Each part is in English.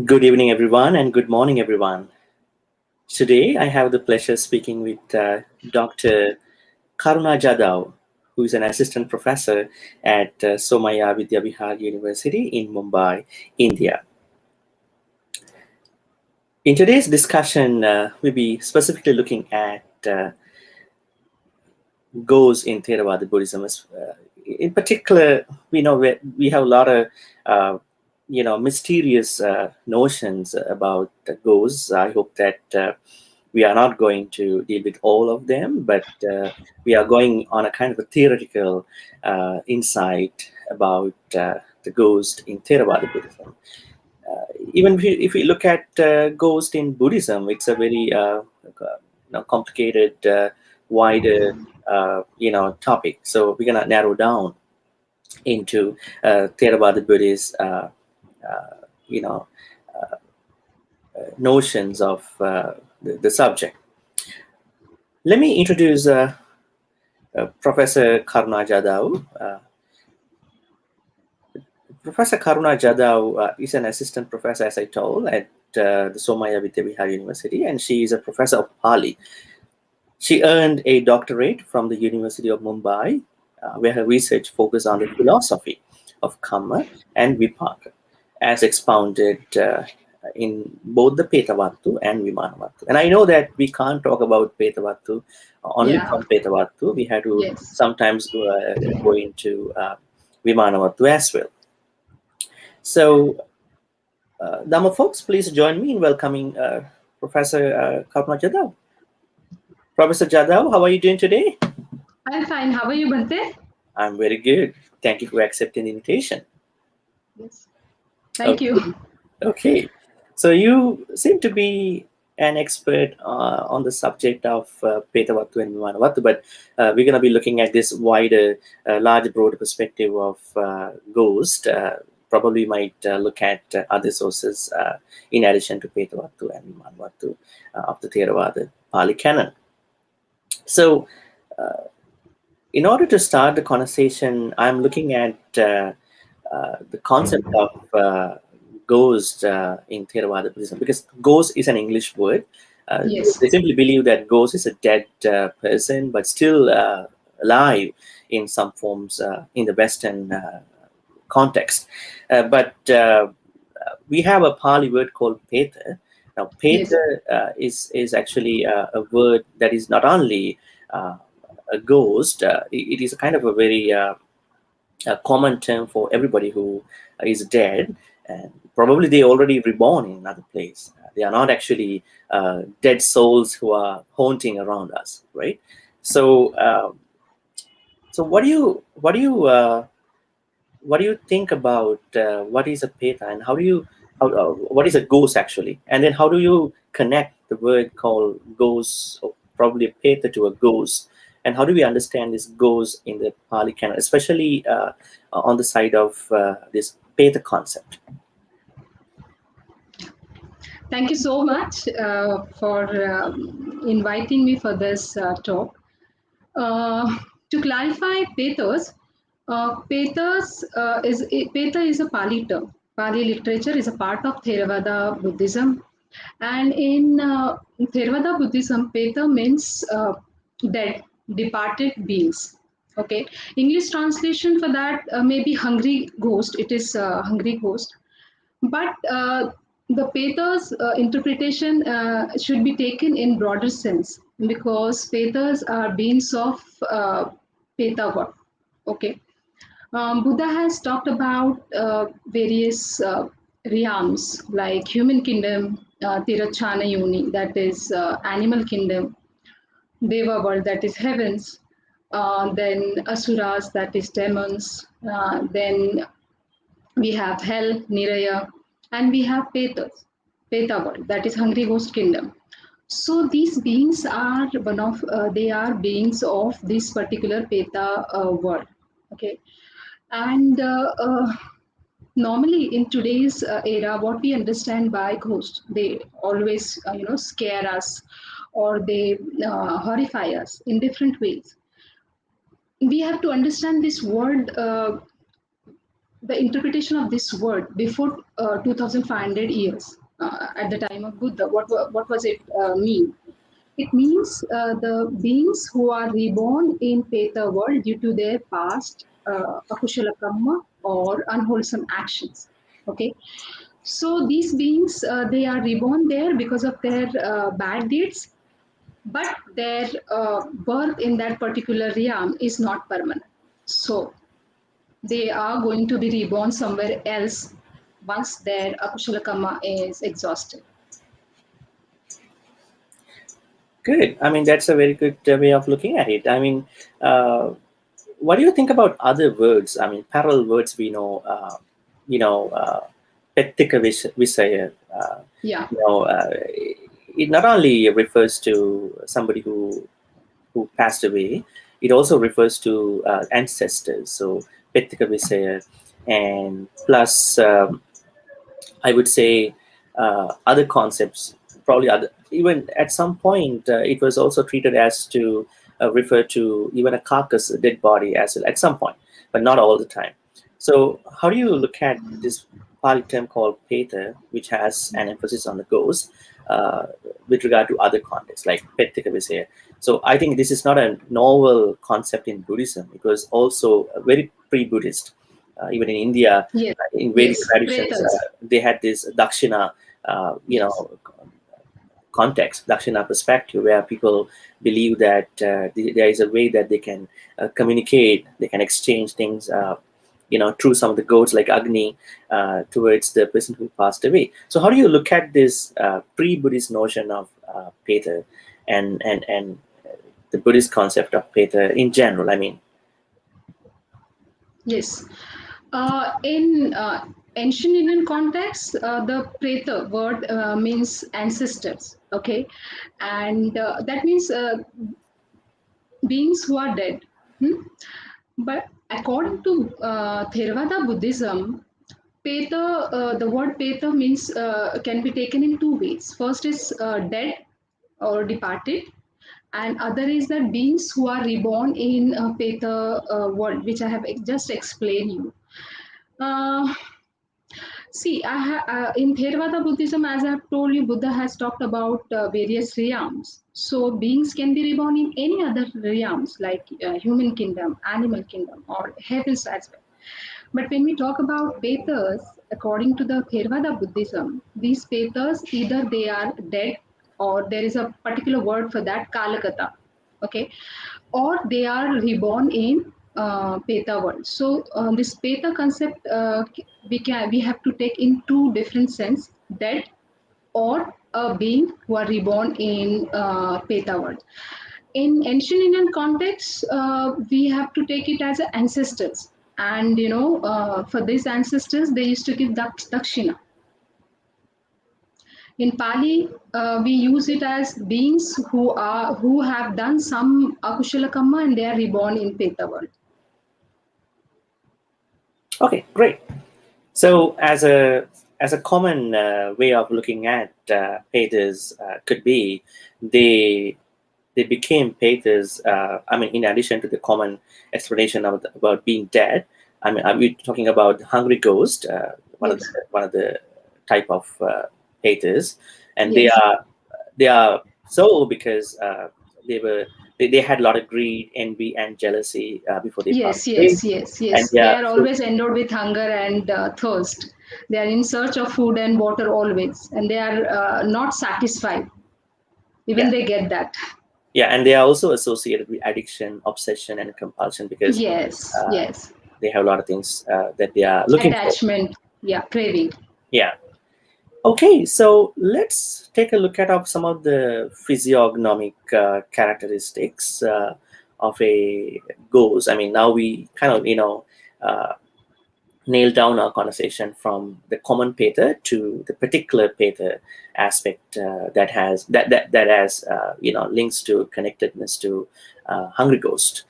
Good evening, everyone, and good morning, everyone. Today, I have the pleasure speaking with Dr. Karuna Jadhav, who is an assistant professor at Somaiya Vidyavihar University in Mumbai, India. In today's discussion, we'll be specifically looking at goals in Theravada Buddhism. In particular, we know we have a lot of mysterious notions about the goals. I hope that we are not going to deal with all of them, but we are going on a kind of a theoretical insight about the ghost in Theravada Buddhism. Even if we look at ghost in Buddhism, it's a very complicated, wider topic. So we're gonna narrow down into Theravada Buddhist notions of the subject. Let me introduce Professor Karuna Jadhav. Professor Karuna Jadhav is an assistant professor, as I told, at the Somaiya Vidyavihar University, and she is a professor of Pali. She earned a doctorate from the University of Mumbai, where her research focused on the philosophy of kamma and vipāka, as expounded in both the Petavatthu and Vimānavatthu. And I know that we can't talk about Petavatthu only from Petavatthu. We had to sometimes go into Vimānavatthu as well. So, Dhamma folks, please join me in welcoming Professor Karuna Jadhav. Professor Jadhav, how are you doing today? I'm fine. How are you, Bhante? I'm very good. Thank you for accepting the invitation. Yes. Thank you. Okay. So you seem to be an expert on the subject of Petavatthu and Vimānavatthu, but we're going to be looking at this wider, large, broader perspective of ghost. Probably might look at other sources in addition to Petavatthu and Vimānavatthu of the Theravada Pali canon. So, in order to start the conversation, I'm looking at the concept of ghost in Theravada Buddhism, because ghost is an English word. They simply believe that ghost is a dead person, but still alive in some forms in the Western context. But we have a Pali word called peta. Now, peta is actually a word that is not only a ghost, it is a kind of a very a common term for everybody who is dead, and probably they already reborn in another place. They are not actually dead souls who are haunting around us, right? So, so what do you think about what is a peta, and what is a ghost actually, and then how do you connect the word called ghost, or probably a peta, to a ghost? And how do we understand this goes in the Pali canon, especially on the side of this peta concept? Thank you so much for inviting me for this talk. To clarify Pathos, peta is a Pali term. Pali literature is a part of Theravada Buddhism. And in Theravada Buddhism, peta means dead, departed beings. Okay. English translation for that may be hungry ghost. It is hungry ghost. But the Peta's interpretation should be taken in broader sense, because Petas are beings of Peta world. Okay. Buddha has talked about various realms like human kingdom, Tirachana Yoni, that is animal kingdom, Deva world, that is heavens, then Asuras, that is demons, then we have hell, Niraya, and we have Petas, Peta world, that is hungry ghost kingdom. So these beings are they are beings of this particular Peta world. Okay. And normally in today's era, what we understand by ghost, they always scare us, or they horrify us in different ways. We have to understand this word the interpretation of this word before 2500 years at the time of Buddha. What was it mean? It means the beings who are reborn in Peta world due to their past akushala kamma or unwholesome actions. Okay, so these beings they are reborn there because of their bad deeds, but their birth in that particular realm is not permanent. So they are going to be reborn somewhere else once their akushala kamma is exhausted. Good. I mean, that's a very good way of looking at it. I mean, what do you think about other words? I mean, parallel words we know, Pettika Visaya. Yeah. It not only refers to somebody who passed away, it also refers to ancestors. So Pettika Visaya, and plus, I would say other concepts, probably other. Even at some point, it was also treated as to refer to even a carcass, a dead body as well at some point, but not all the time. So how do you look at this Pali term called peta, which has an emphasis on the ghost, with regard to other contexts like Pettika Visaya? So I think this is not a novel concept in Buddhism. It was also very pre-Buddhist. Even in India, Yes. in Vedic Yes. traditions, Pretas. they had this dakshina, context, dakshina perspective, where people believe that there is a way that they can communicate, they can exchange things, through some of the gods like Agni towards the person who passed away. So how do you look at this pre-Buddhist notion of peta and the Buddhist concept of peta in general? I mean, Yes. In ancient Indian context, the preta word means ancestors, okay? And that means beings who are dead. Hmm? But according to Theravada Buddhism, peta, the word peta means can be taken in two ways. First is dead or departed, and other is that beings who are reborn in peta world, which I have just explained you. Uh, See, in Theravada Buddhism, as I've told you, Buddha has talked about various realms. So beings can be reborn in any other realms, like human kingdom, animal kingdom, or heavens as well. But when we talk about petas, according to the Theravada Buddhism, these petas either they are dead, or there is a particular word for that, kalakata, okay, or they are reborn in peta world. So this peta concept we have to take in two different sense: dead or a being who are reborn in peta world. In ancient Indian context, we have to take it as ancestors, and for these ancestors, they used to give dakshina. In Pali, we use it as beings who have done some akushala kamma and they are reborn in Peta world. okay, great. So as a common way of looking at petas could be they became petas. I mean, in addition to the common explanation about being dead, I mean, are we talking about the hungry ghost, one Yes. of the type of petas, and Yes. they are so because they had a lot of greed, envy, and jealousy before they passed Yes, away, yes, yes, and yes. They yeah, are so always endowed with hunger and thirst. They are in search of food and water always, and they are not satisfied. Even yeah. they get that. Yeah, and they are also associated with addiction, obsession, and compulsion because Yes, uh, yes. they have a lot of things that they are looking for. Attachment, yeah, craving. Yeah. Okay, so let's take a look at some of the physiognomic characteristics of a ghost. I mean, now we kind of uh, nail down our conversation from the common peta to the particular peta aspect that has links to connectedness to hungry ghost.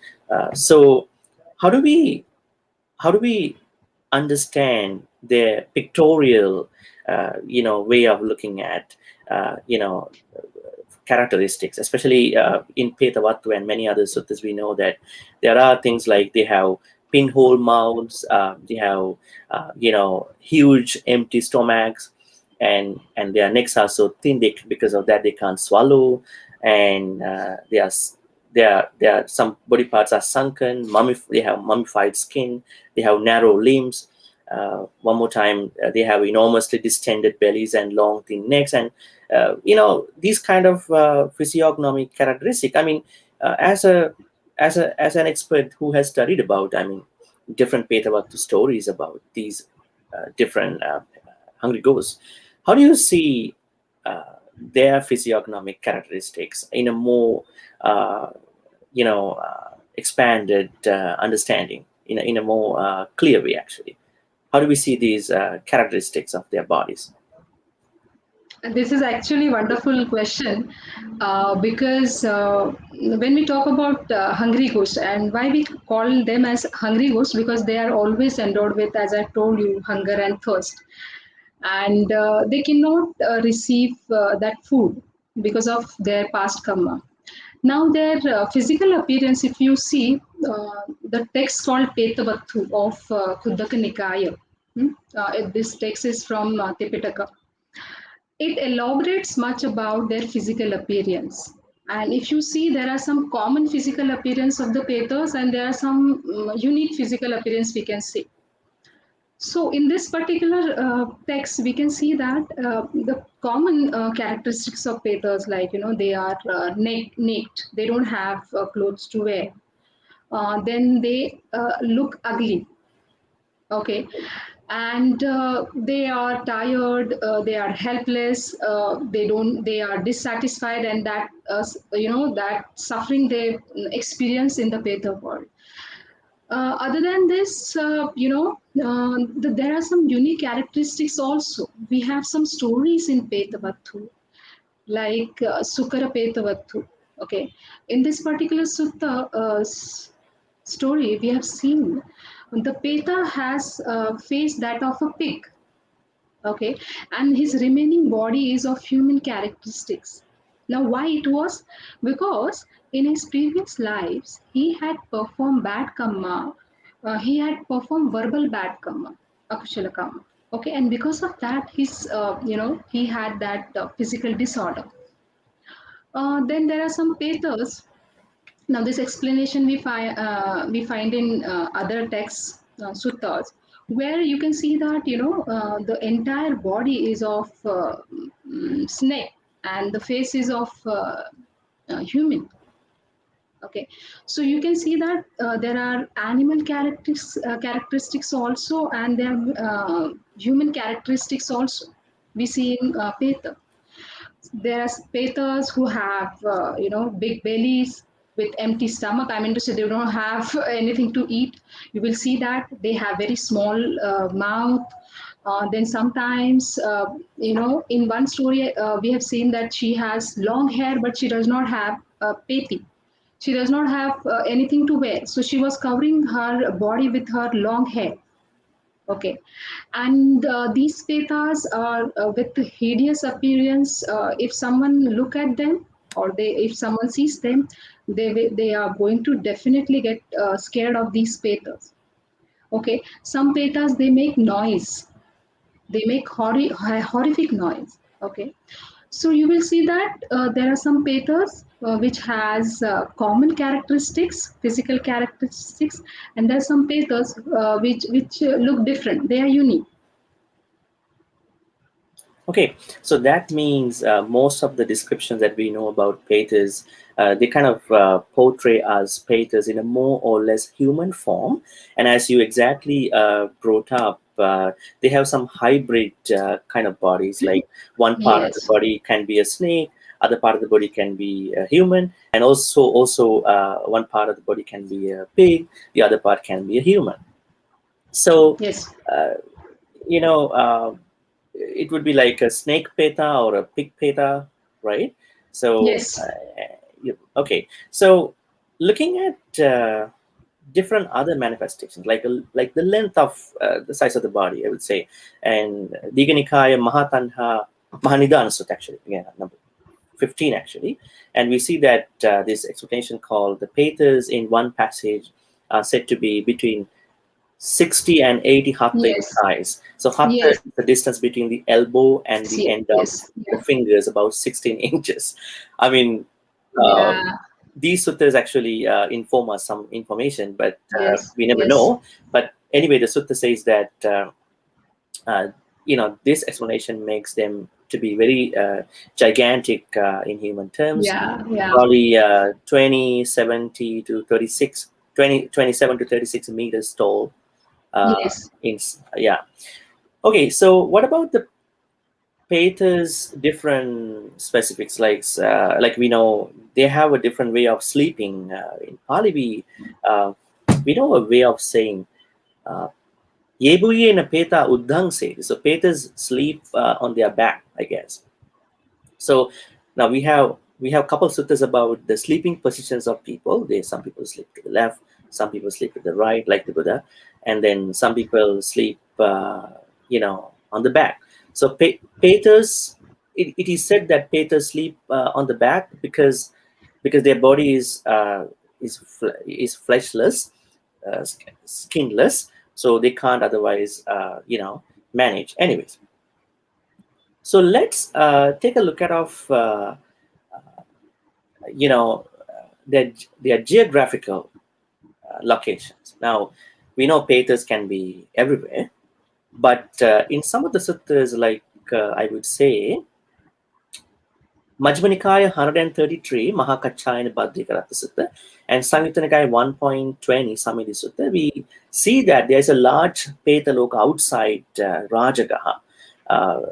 So how do we understand their pictorial way of looking at characteristics, especially in Petavatthu and many other suttas? We know that there are things like they have pinhole mouths. They have huge empty stomachs, and their necks are so thin because of that they can't swallow, and some body parts are sunken. They have mummified skin. They have narrow limbs. One more time, they have enormously distended bellies and long thin necks, and these kind of physiognomic characteristic. I mean, as an expert who has studied about, different Petavatthu stories about these different hungry ghosts, how do you see their physiognomic characteristics in a more expanded understanding, in a more clear way? Actually, how do we see these characteristics of their bodies? This is actually a wonderful question, because when we talk about hungry ghosts, and why we call them as hungry ghosts, because they are always endowed with, as I told you, hunger and thirst, and they cannot receive that food because of their past karma. Now, their physical appearance, if you see the text called Petavatthu of Khuddaka Nikaya, this text is from Tipitaka. It elaborates much about their physical appearance. And if you see, there are some common physical appearance of the Petas, and there are some unique physical appearance we can see. So in this particular text, we can see that the common characteristics of Petas, like, they are naked, they don't have clothes to wear. Then they look ugly. Okay, and they are tired, they are helpless, they are dissatisfied, and that that suffering they experience in the Peta world. Other than this, there are some unique characteristics also. We have some stories in Petavatthu, like Sukara Petavatthu. Okay, in this particular sutta story, we have seen the Peta has face that of a pig. Okay, and his remaining body is of human characteristics. Now, why it was? Because in his previous lives, he had performed bad kamma, he had performed verbal bad kamma, akushala kamma. Okay, and because of that, he had that physical disorder. Then there are some Petas. Now, this explanation we find in other texts, suttas, where you can see that the entire body is of snake, and the face is of human. Okay, so you can see that there are animal characteristics also, and there are human characteristics also. We see in Peta. There are Petas who have big bellies with empty stomach. I mean to say, they don't have anything to eat. You will see that they have very small mouth. Then sometimes, in one story, we have seen that she has long hair, but she does not have peti. She does not have anything to wear. So she was covering her body with her long hair. Okay, and these petas are with hideous appearance. If someone look at them, or if someone sees them, they are going to definitely get scared of these petas. Okay, some petas, they make noise. They make horrific noise. Okay, so you will see that there are some petas which has common characteristics, physical characteristics, and there are some petas which look different. They are unique. Okay, so that means most of the descriptions that we know about Petas, they kind of portray us Petas in a more or less human form. And as you exactly brought up, they have some hybrid kind of bodies. Like one part of the Yes. body can be a snake, other part of the body can be a human, and also one part of the body can be a pig, the other part can be a human. So, Yes. uh, you know. It would be like a snake peta or a pig peta, right? So, Yes. okay. So, looking at different other manifestations, like the length of the size of the body, I would say, and Diganikaya Mahatanha Mahanidana Sutta, actually, again, number 15, actually, and we see that this explanation called the Petas in one passage are said to be between 60 and 80 hatha in Yes. size. So hatha Yes. is the distance between the elbow and the Yes. end of Yes. the Yeah. fingers, about 16 inches. I mean, uh, Yeah. these suttas actually inform us some information, but Yes. we never Yes. know. But anyway, the sutta says that this explanation makes them to be very gigantic in human terms, Yeah. Yeah. probably 70 to 36, 27 to 36 meters tall. Yes. Yeah. Okay, so what about the Peter's different specifics? Like we know they have a different way of sleeping. In Pali, we know a way of saying uh, "Yebuye na peta udhang se." So Petas sleep on their back, I guess. So now we have a couple suttas about the sleeping positions of people. Some people sleep to the left, some people sleep to the right, like the Buddha, and then some people sleep, on the back. So Peters, it is said that Peters sleep on the back because their body is fleshless, skinless, so they can't otherwise manage. Anyways, so let's take a look at you know their geographical locations. Now we know Petas can be everywhere, but in some of the suttas, like I would say Majjhima Nikaya 133 Mahakachayana Bhaddhikaratta Sutta and Samyutta Nikaya 1.20 Samidhi Sutta, we see that there's a large Petaloka outside Rajagaha. That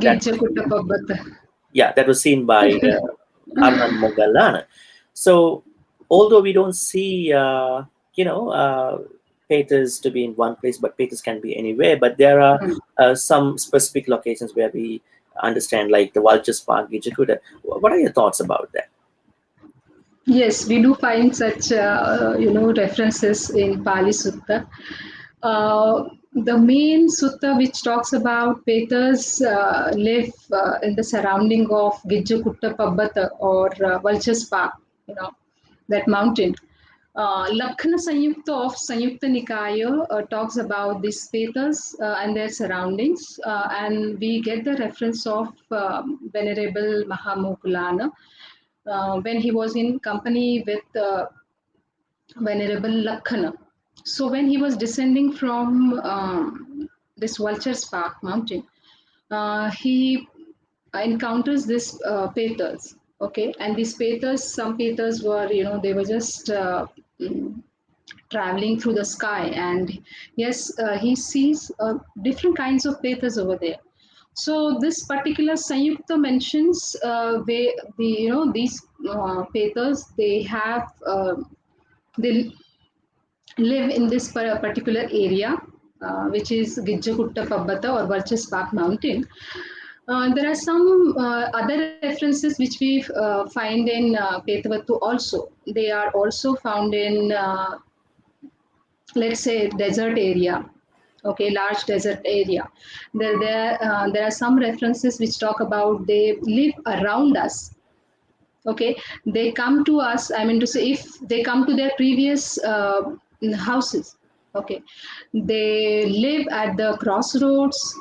Gijjakutta. that was seen by Karuna Jadhav. So although we don't see Petas to be in one place, but Petas can be anywhere. But there are some specific locations where we understand, like the Vulture's Park, Gijjakuta. What are your thoughts about that? Yes, we do find such references in Pali Sutta. The main sutta which talks about Petas live in the surrounding of Gijjakutta Pabbata or Vulture's Park, that mountain. Lakhana Sanyukta of Sanyukta Nikaya talks about these Petas and their surroundings, and we get the reference of Venerable Mahamokulana when he was in company with Venerable Lakhana. So when he was descending from this Vulture's Park mountain, he encounters this Petas. Okay, and these Petas, some Petas were, they were just traveling through the sky, and yes, he sees different kinds of Petas over there. So this particular Sanyukta mentions these Petas, they live in this particular area, which is Gijjakutta Pabbata or Vulture's Park Mountain. There are some other references which we find in Petavatthu also. They are also found in, let's say, desert area. Okay, large desert area. There are some references which talk about they live around us. Okay, they come to us. I mean to say, if they come to their previous houses, okay, they live at the crossroads,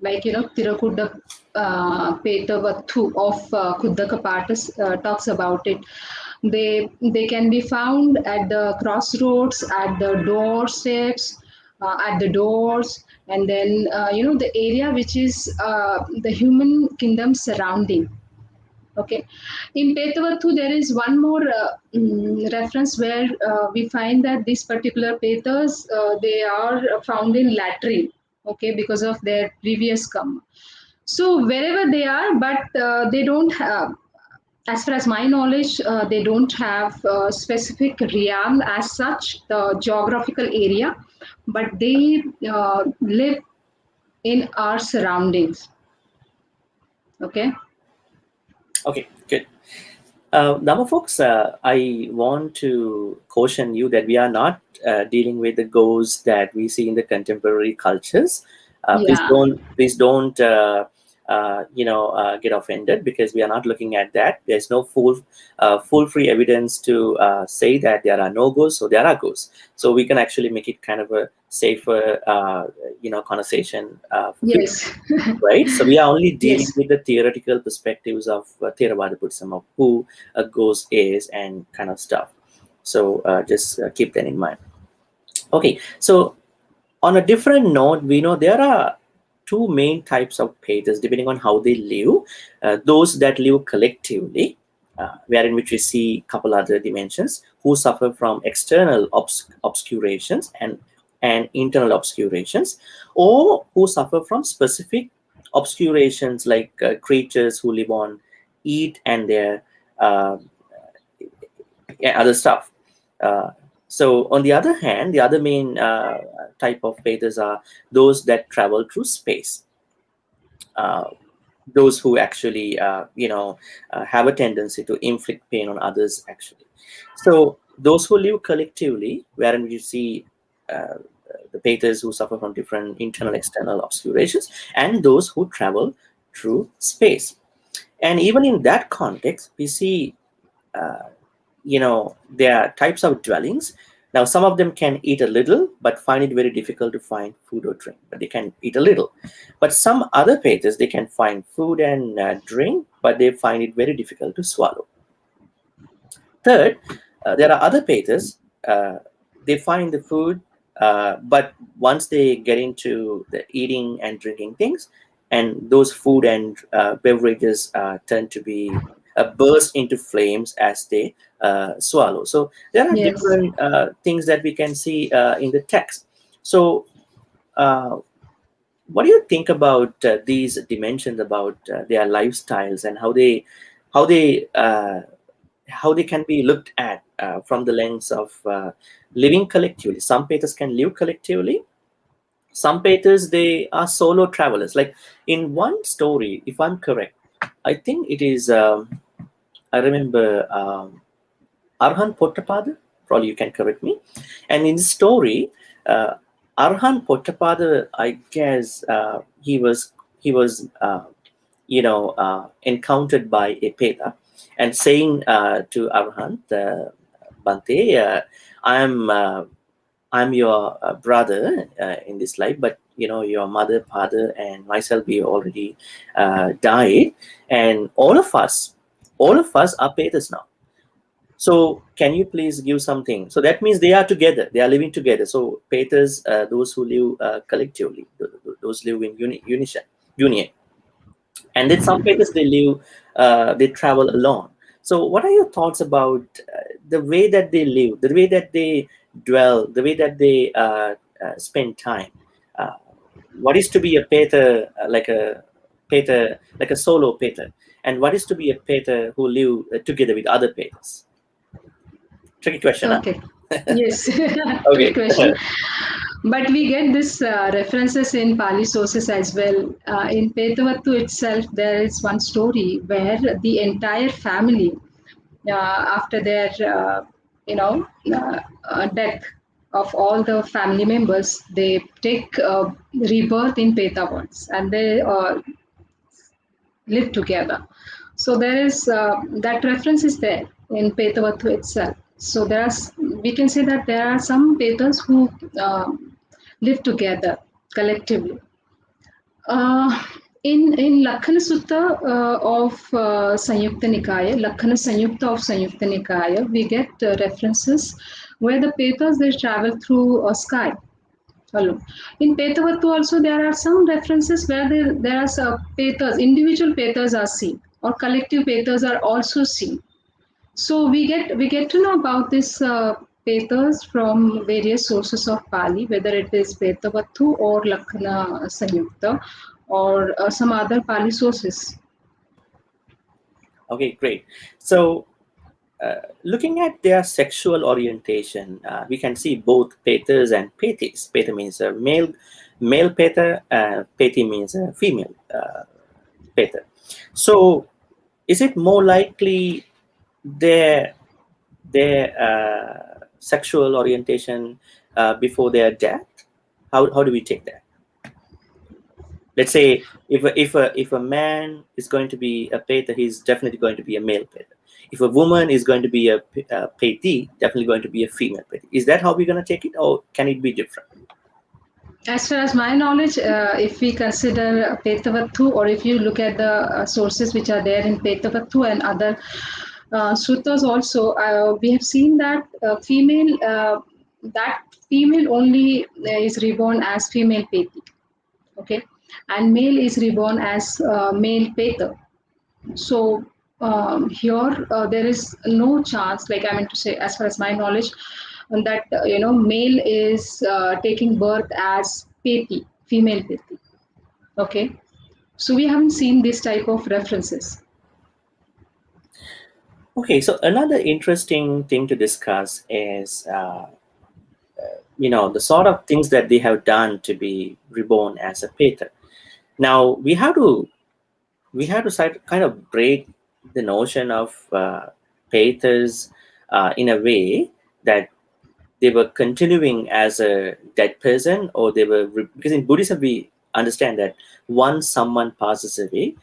like Tirakudda Petavatthu of Kuddaka Patas talks about it. They can be found at the crossroads, at the doorsteps, at the doors, and then the area which is the human kingdom surrounding. Okay. In Petavatthu, there is one more reference where we find that these particular Petas, they are found in latrine, okay, because of their previous kamma. So wherever they are, but they don't have, as far as my knowledge, they don't have specific realm as such, the geographical area, but they live in our surroundings. Okay. Okay, good. Dhamma folks, I want to caution you that we are not dealing with the ghosts that we see in the contemporary cultures. Yeah. Please don't get offended, because we are not looking at that. There's no full free evidence to say that there are no goes, so there are goes. So we can actually make it kind of a safer conversation for Yes. right? So we are only dealing Yes. with the theoretical perspectives of Theravada Buddhism, of who a ghost is and kind of stuff. So just keep that in mind. Okay, so on a different note, we know there are two main types of petas depending on how they live. Those that live collectively, wherein which we see a couple other dimensions, who suffer from external obscurations and internal obscurations, or who suffer from specific obscurations, like creatures who live on eat and their other stuff. So on the other hand, the other main type of petas are those that travel through space. Those who actually have a tendency to inflict pain on others actually. So those who live collectively, wherein you see the petas who suffer from different internal external obscurations, and those who travel through space. And even in that context, we see there are types of dwellings. Now, some of them can eat a little, but find it very difficult to find food or drink, but they can eat a little. But some other petas, they can find food and drink, but they find it very difficult to swallow. Third, there are other petas, they find the food, but once they get into the eating and drinking things, and those food and beverages tend to be burst into flames as they swallow. So there are Yes. different things that we can see in the text. So what do you think about these dimensions, about their lifestyles, and how they can be looked at from the lens of living collectively? Some petas can live collectively. Some petas, they are solo travelers. Like in one story, if I'm correct, I think it is, I remember Arhan Pottapada, probably you can correct me. And in the story, Arhan Pottapada, I guess he was encountered by a peta and saying to Arhan, Bhante, I'm your brother in this life, but your mother, father, and myself, we already died, and all of us are petas now. So can you please give something? So that means they are together, they are living together. So petas, those who live collectively, those live in union. And then some petas, they live, they travel alone. So what are your thoughts about the way that they live, the way that they dwell, the way that they spend time? Uh, what is to be a peta, like a solo peta, and what is to be a peta who live together with other petas? Tricky question, huh? Okay. Yes. Trick Okay. question. But we get this references in Pali sources as well. In Petavatthu itself, there is one story where the entire family, after their death of all the family members, they take rebirth in Peta worlds, and they live together. So there is that reference is there in Petavatthu itself. So we can say that there are some Petas who live together collectively. In Lakhana Sutta of Sanyukta Nikaya, Lakhana Sanyukta of Sanyukta Nikaya, we get references where the Petas, they travel through a sky alone. In Petavatthu also there are some references where there are some petas, individual petas are seen, or collective petas are also seen. So we get to know about this petas from various sources of Pali, whether it is Petavatthu or Lakhana Sanyukta or some other Pali sources. Okay, great. So looking at their sexual orientation, we can see both petas and petis. Peta means a male peta, peti means a female peta. So is it more likely their sexual orientation before their death? How do we take that? Let's say if a man is going to be a peta, he's definitely going to be a male peta. If a woman is going to be a peti, definitely going to be a female peti. Is that how we're going to take it, or can it be different? As far as my knowledge, if we consider Petavatthu, or if you look at the sources which are there in Petavatthu and other suttas also, we have seen that female only is reborn as female peti, okay, and male is reborn as male peta. So here there is no chance, like I mean to say, as far as my knowledge, that male is taking birth as peti, female peti. Okay, so we haven't seen this type of references. Okay, so another interesting thing to discuss is the sort of things that they have done to be reborn as a peta. Now we have to kind of break the notion of petas in a way that they were continuing as a dead person, or they were, because in Buddhism we understand that once someone passes away,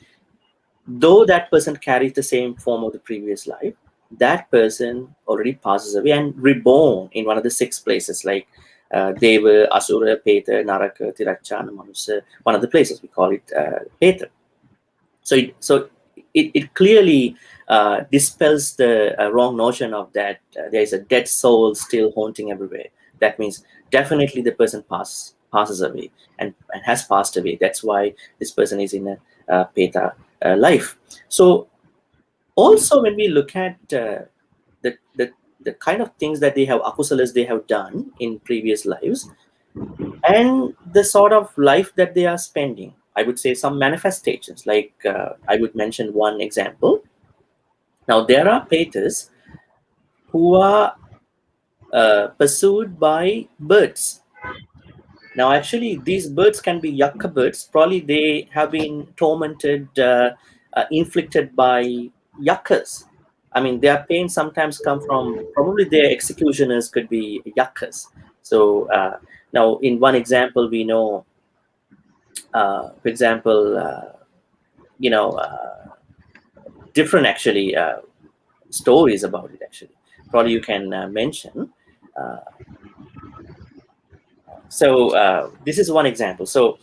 though that person carries the same form of the previous life, that person already passes away and reborn in one of the 6 places, like Deva, Asura, Peta, Naraka, Tirachana, Manusa, one of the places we call it Peta. So it clearly dispels the wrong notion of that there is a dead soul still haunting everywhere. That means definitely the person passes away and has passed away. That's why this person is in a peta life. So also when we look at the kind of things that they have, akusalas they have done in previous lives, and the sort of life that they are spending, I would say some manifestations, like I would mention one example. Now there are petas who are pursued by birds. Now actually these birds can be yakka birds. Probably they have been tormented, inflicted by yakkas. I mean, their pain sometimes come from, probably their executioners could be yakkas. So now in one example we know, for example, different actually stories about it actually. Probably you can mention. So this is one example. So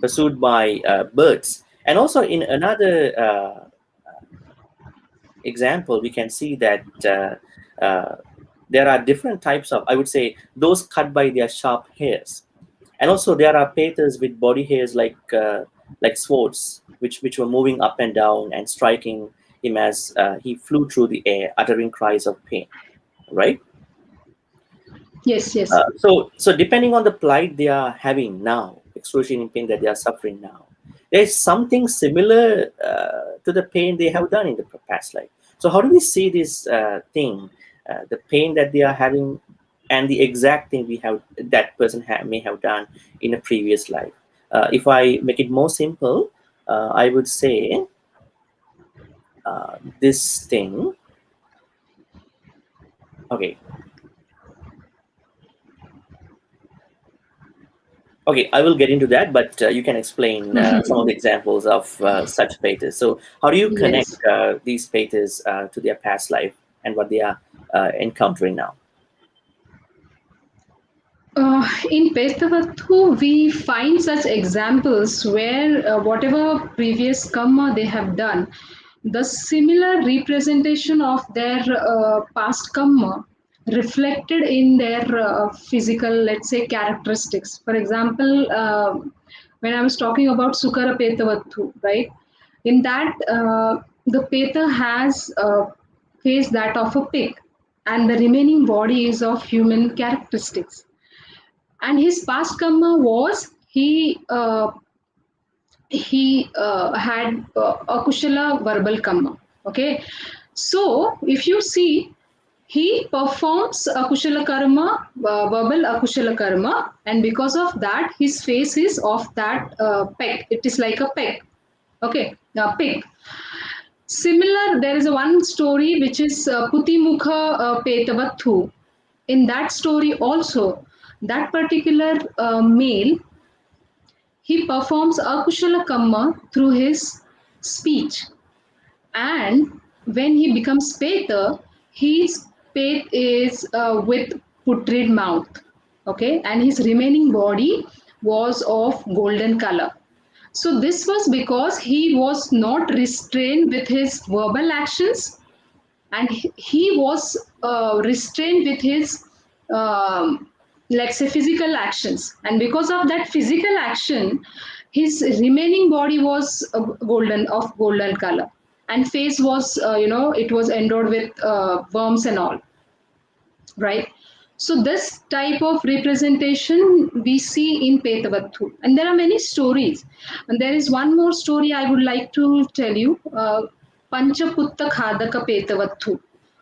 pursued by birds. And also in another example, we can see that there are different types of, I would say, those cut by their sharp hairs. And also there are petas with body hairs like swords, which were moving up and down and striking him as he flew through the air, uttering cries of pain, right? Yes. So depending on the plight they are having now, excruciating pain that they are suffering now, there's something similar to the pain they have done in the past life. So how do we see this thing, the pain that they are having, and the exact thing that person may have done in a previous life? If I make it more simple, I would say this thing. Okay. Okay, I will get into that, but you can explain some of the examples of such petas. So how do you connect Yes. these petas to their past life and what they are encountering now? In Petavatthu, we find such examples where whatever previous kamma they have done, the similar representation of their past kamma reflected in their physical, let's say, characteristics. For example, when I was talking about Sukara Petavatthu, right? In that, the Peta has face that of a pig, and the remaining body is of human characteristics. And his past karma was he had a kushala verbal karma. Okay, so if you see, he performs a kushala karma, verbal akushala karma, and because of that, his face is of that peg. It is like a peg. Okay, a pig. Similar, there is a one story which is Putimukha Petavathu. In that story also, that particular male, he performs akushala kamma through his speech. And when he becomes Peta, his pet is with putrid mouth. Okay, and his remaining body was of golden color. So this was because he was not restrained with his verbal actions, and he was restrained with his let's say physical actions, and because of that physical action his remaining body was golden color, and face was it was endowed with worms and all, right? So this type of representation we see in Petavatthu, and there are many stories. And there is one more story I would like to tell you. Panchaputta Khadaka Petavatthu.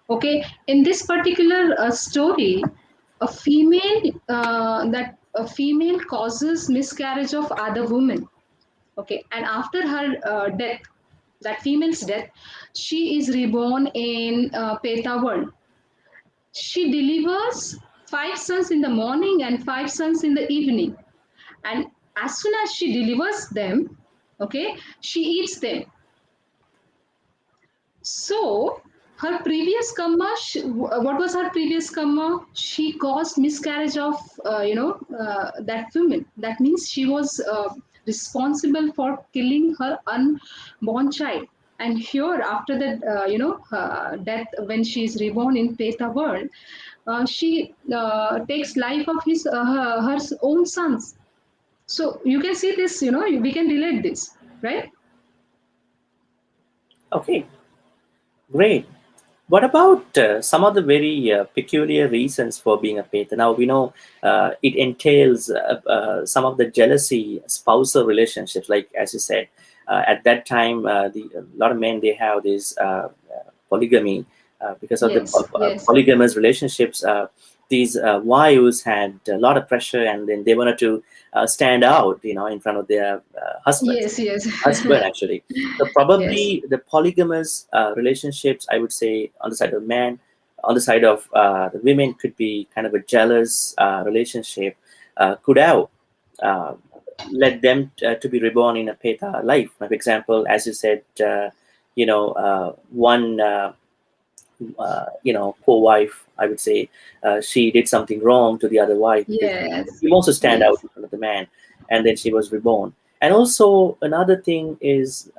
Okay, in this particular story, a female causes miscarriage of other women. Okay, and after her death, that female's death, she is reborn in Peta world. She delivers 5 sons in the morning and 5 sons in the evening. And as soon as she delivers them, okay, she eats them. So her previous karma, what was her previous karma? She caused miscarriage of that woman. That means she was responsible for killing her unborn child. And here, after that, death, when she is reborn in Peta world, she takes life of her own sons. So you can see this. We can relate this, right? Okay, great. What about some of the very peculiar reasons for being a Peta? Now, we know it entails some of the jealousy, spousal relationships, like as you said, at that time, a lot of men, they have this polygamy because of Yes, the yes, polygamous relationships. These wives had a lot of pressure, and then they wanted to stand out, in front of their husbands. yes, yes, Husband, actually. So yes, probably the polygamous relationships, I would say, on the side of man, on the side of the women, could be kind of a jealous relationship, could have led them to be reborn in a Peta life. For example, as you said, one poor wife, I would say, she did something wrong to the other wife because yes, she wants to stand out yes. in front of the man, and then she was reborn. And also another thing is,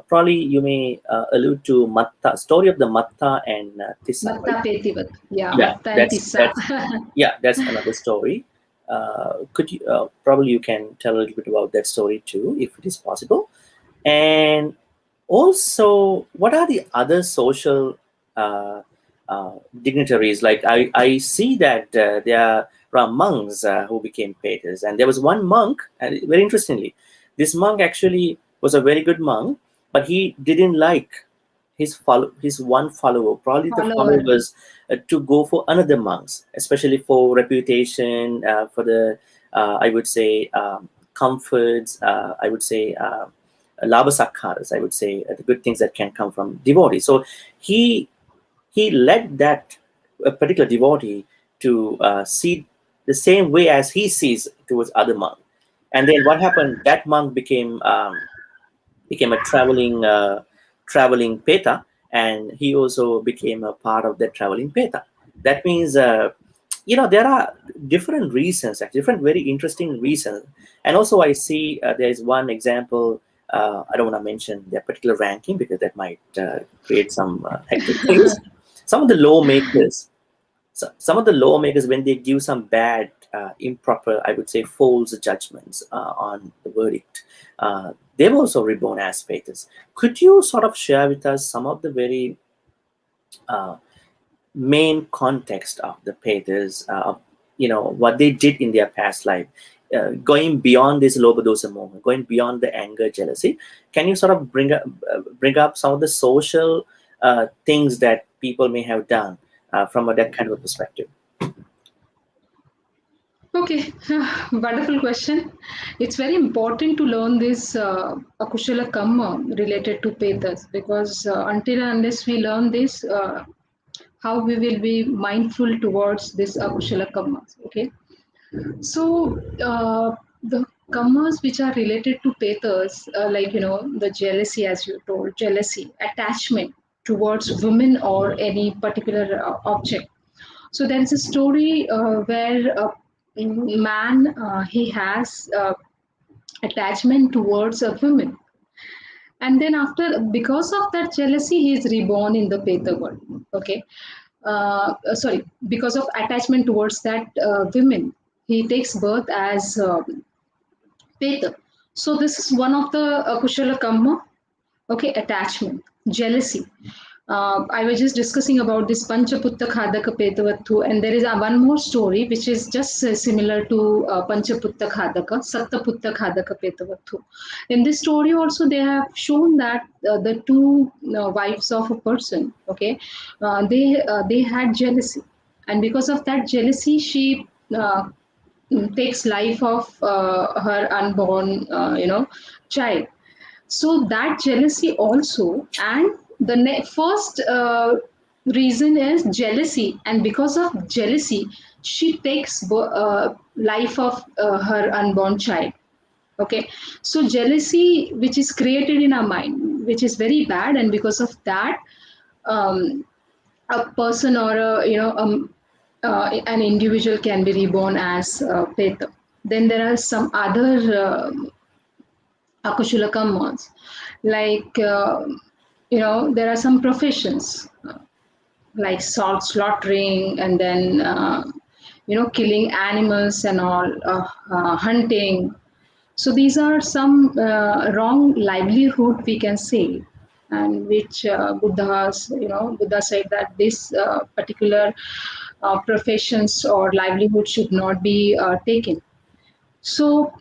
probably you may allude to Matta, story of the Matta and Tissa, Matta right? Petivat. Yeah, Yeah, Matta and that's Tissa. that's yeah, that's another story. Could you probably you can tell a little bit about that story too, if it is possible? And also, what are the other social uh, dignitaries? Like I see that there are monks who became Petas, and there was one monk, and very interestingly, this monk actually was a very good monk, but he didn't like his one follower. Probably the follower Follower. was to go for another monks, especially for reputation, for the I would say comforts. I would say. Labasakharas, I would say, the good things that can come from devotees. So he led that particular devotee to see the same way as he sees towards other monk. And then what happened? That monk became a traveling Peta, and he also became a part of that traveling Peta. That means there are different reasons, actually, different very interesting reasons. And also I see there is one example. I don't want to mention their particular ranking because that might create some hectic things. Some of the lawmakers, some of the lawmakers, when they give some bad, improper, I would say, false judgments on the verdict, they've also reborn as Petas. Could you sort of share with us some of the very uh, main context of the Petas, what they did in their past life, going beyond this Lobadosa moment, going beyond the anger, jealousy? Can you sort of bring up some of the social things that people may have done from that kind of a perspective? Okay, wonderful question. It's very important to learn this Akushala Kamma related to Petas, because until and unless we learn this, how we will be mindful towards this Akushala Kamma. Okay, so the kammas which are related to petas, like the jealousy, as you told, jealousy, attachment towards women or any particular object. So there is a story where a man he has attachment towards a woman, and then after, because of that jealousy, he is reborn in the peta world. Okay, sorry, because of attachment towards that women, he takes birth as peta. So this is one of the kushala kamma. Okay, attachment, jealousy. I was just discussing about this Panchaputta Khadaka Petavatthu, and there is one more story which is just similar to Panchaputta Khadaka, Sattaputta Khadaka Petavatthu. In this story also, they have shown that the two wives of a person, okay, they had jealousy, and because of that jealousy, she takes life of her unborn, child. So that jealousy also, and the first reason is jealousy, and because of jealousy, she takes life of her unborn child. Okay, so jealousy, which is created in our mind, which is very bad, and because of that, a person or an individual can be reborn as Peta. Then there are some other akushula kammas, like there are some professions like slaughtering, and then killing animals and all, hunting. So these are some wrong livelihood, we can say, and which Buddha said that this particular professions or livelihood should not be taken. So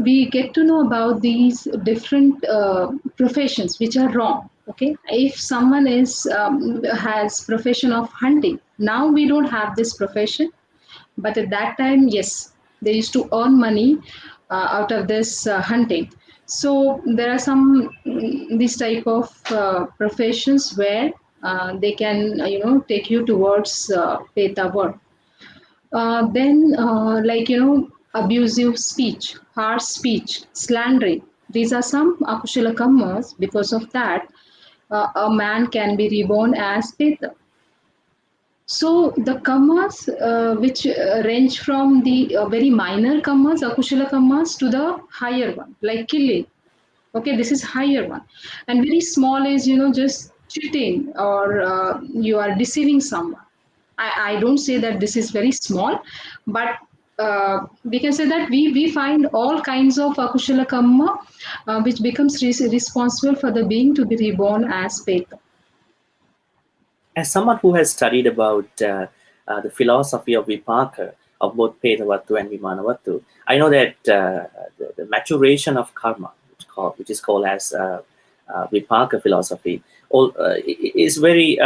we get to know about these different professions which are wrong. Okay, if someone has profession of hunting, now we don't have this profession, but at that time, yes, they used to earn money out of this hunting. So there are some these type of professions where they can take you towards peta world. Then abusive speech, harsh speech, slandering. These are some akushala kammas. Because of that, a man can be reborn as peta. So the kammas which range from the very minor kammas, akushala kammas, to the higher one, like killing. Okay, this is higher one, and very small is just cheating, or you are deceiving someone. I don't say that this is very small, but we can say that we find all kinds of akushala kamma which becomes responsible for the being to be reborn as peta. As someone who has studied about the philosophy of vipāka of both Petavatthu and Vimānavatthu, I know that the maturation of karma, which is called as vipāka philosophy, is very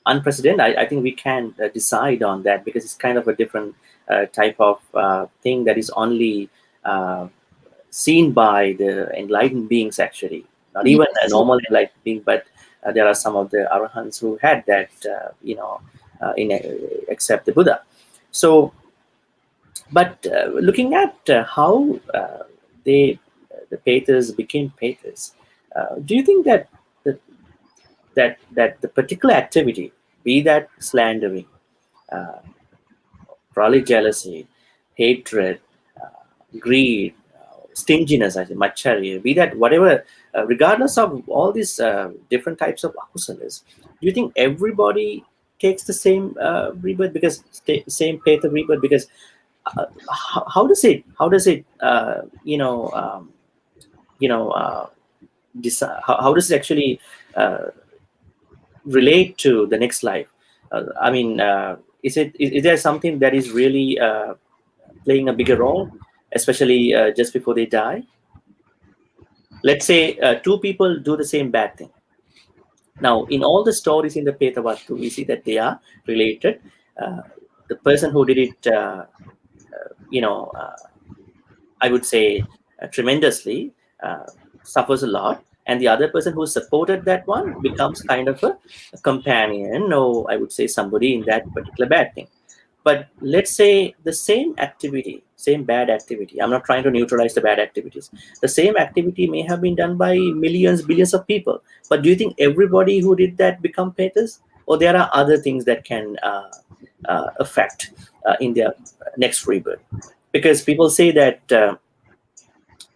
unprecedented. I think we can decide on that, because it's kind of a different type of thing that is only seen by the enlightened beings, actually, not even a normal enlightened being, but there are some of the arahants who had that, except the Buddha. So, but looking at how the Petas became Petas, do you think that the particular activity, be that slandering, probably jealousy, hatred, greed, stinginess, I say, macharya, be that whatever, regardless of all these different types of akusalas, do you think everybody takes the same rebirth, because same path of rebirth? Because how does it how does it actually relate to the next life? Is there something that is really playing a bigger role, especially just before they die? Let's say two people do the same bad thing. Now, in all the stories in the Petavatthu, we see that they are related. The person who did it, I would say tremendously, suffers a lot, and the other person who supported that one becomes kind of a companion, or I would say somebody in that particular bad thing. But let's say the same activity, same bad activity, I'm not trying to neutralize the bad activities, the same activity may have been done by millions, billions of people. But do you think everybody who did that become Petas? Or there are other things that can affect in their next rebirth? Because people say that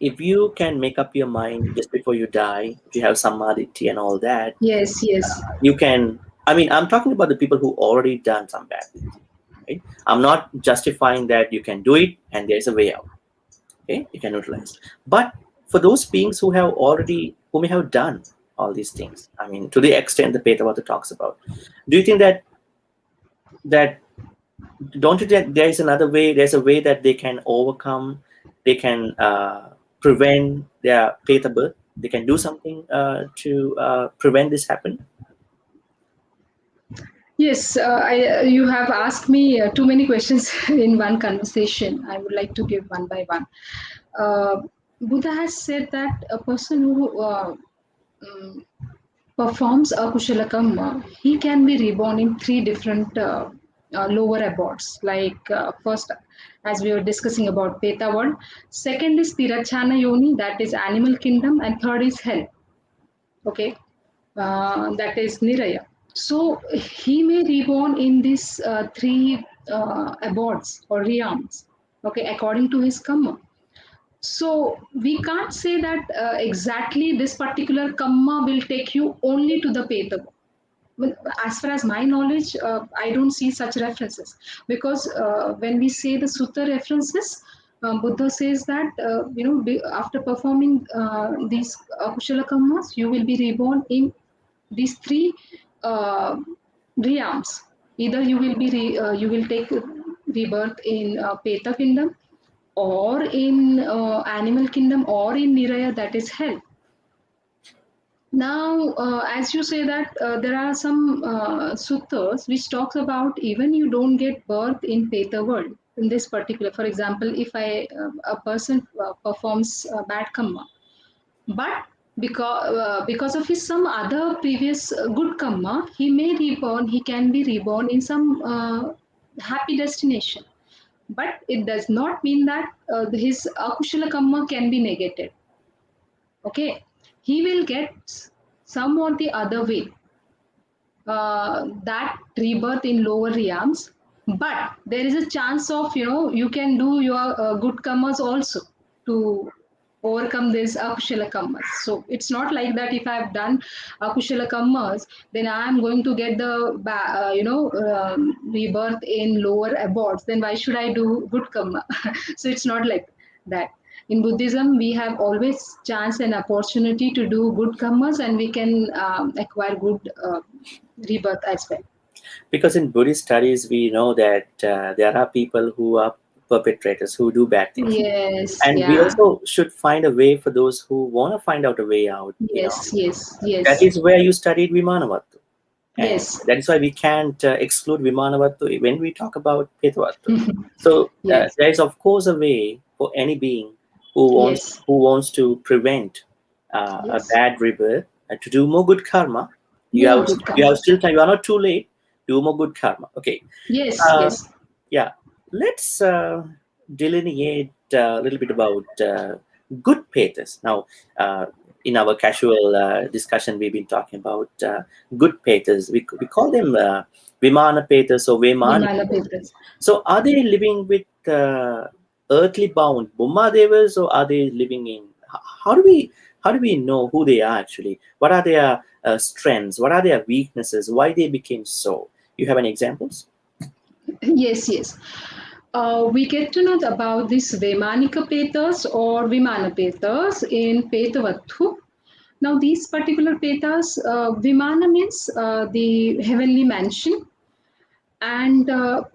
if you can make up your mind just before you die, if you have samadhi and all that, Yes, yes. you can. I mean, I'm talking about the people who already done some bad things. Right? I'm not justifying that you can do it and there's a way out. Okay, you can utilize. But for those beings who may have done all these things, I mean, to the extent the Petavatthu talks about, do you think that don't you think there is another way? There's a way that they can overcome, they can prevent their Peta birth. They can do something to prevent this happening. Yes, you have asked me too many questions in one conversation. I would like to give one by one. Uh, Buddha has said that a person who mm, performs a kushala kamma, he can be reborn in three different lower abodes. Like first, as we were discussing about Peta world. Second is Tirachana Yoni, that is animal kingdom, and third is hell. Okay, that is Niraya. So he may reborn in these three abodes or realms, okay, according to his kamma. So we can't say that exactly this particular kamma will take you only to the Peta. Well, as far as my knowledge, I don't see such references because when we say the sutta references, Buddha says that after performing these kushala kammas, you will be reborn in these three uh, realms. Either you will take rebirth in Peta kingdom, or in animal kingdom, or in Niraya, that is hell. Now, as you say that there are some suttas which talks about even you don't get birth in Peta world. In this particular, for example, if a person performs bad kamma, but because of his some other previous good karma, he may reborn. He can be reborn in some happy destination. But it does not mean that his akushala karma can be negated. Okay, he will get some or the other way that rebirth in lower realms. But there is a chance of you can do your good karmas also to overcome this akushala karmas. So it's not like that if I've done akushala karmas, then I am going to get the rebirth in lower abodes. Then why should I do good karma? So it's not like that. In Buddhism, we have always chance and opportunity to do good karmas, and we can acquire good rebirth as well. Because in Buddhist studies, we know that there are people who are perpetrators who do bad things, Yes, and we yeah. also should find a way for those who want to find out a way out. Yes, yes, That yes, is where you studied Vimānavatthu. And yes, that is why we can't exclude Vimānavatthu when we talk about Petavatthu. So yes, there is, of course, a way for any being yes, who wants to prevent a yes. bad rebirth and to do more good karma. More good You have karma. still time. You are not too late. Do more good karma. Okay. Yes, Uh, yes. yeah. Let's delineate a little bit about good Petas. Now, in our casual discussion, we've been talking about good Petas. We call them Vimana Petas or Vemani Vimana Petas. Petras. So, are they living with earthly bound Bumma Devas, or are they living in? How do we know who they are actually? What are their strengths? What are their weaknesses? Why they became so? You have any examples? Yes, yes. We get to know about these Vemanika Petas or Vimana Petas in Petavatthu. Now, these particular Petas, Vimana means the heavenly mansion, and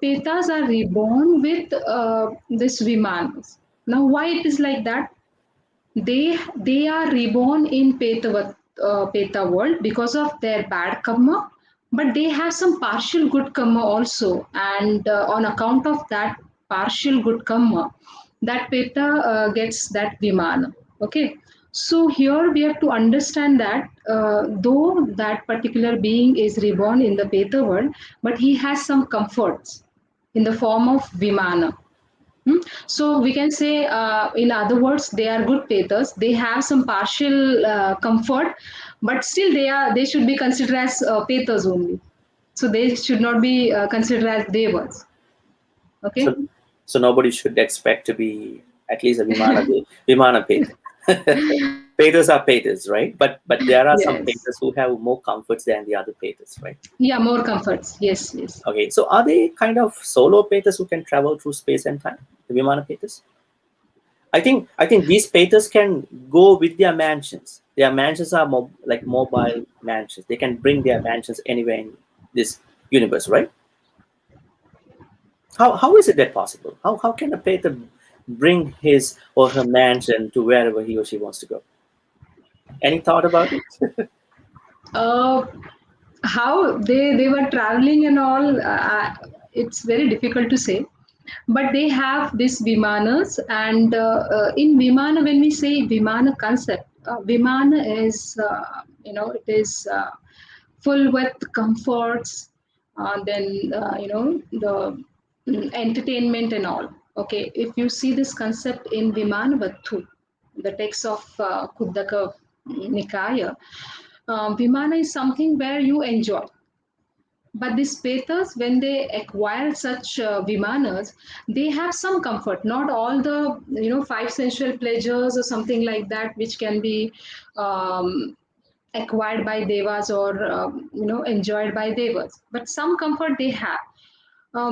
Petas are reborn with this Vimanas. Now, why it is like that? They are reborn in Peta world because of their bad karma, but they have some partial good karma also, and on account of that partial good karma, that Peta gets that Vimana. Okay, so here we have to understand that though that particular being is reborn in the Peta world, but he has some comforts. in the form of Vimana. So we can say, in other words, they are good petas. They have some partial comfort, but still they should be considered as petas only. So they should not be considered as devas. Okay. So nobody should expect to be at least a Vimana Peta. Petas are Petas, right? But there are some Yes. Petas who have more comforts than the other Petas, right? Yeah, more comforts. Yes, yes. Okay, so are they kind of solo Petas who can travel through space and time? The Vimana Petas? I think these Petas can go with their mansions. Their mansions are like mobile mansions. They can bring their mansions anywhere in this universe, right? How is it that possible? How can a Peta bring his or her mansion to wherever he or she wants to go? Any thought about it? Uh, how they were traveling and all, it's very difficult to say. But they have these Vimanas, and in Vimana, when we say Vimana concept, Vimana is, it is full with comforts, then, the entertainment and all. Okay, if you see this concept in Vimānavatthu, the text of Kuddaka Nikaya, Vimana is something where you enjoy. But these petas, when they acquire such vimanas, they have some comfort. Not all the five sensual pleasures or something like that, which can be acquired by devas or enjoyed by devas. But some comfort they have.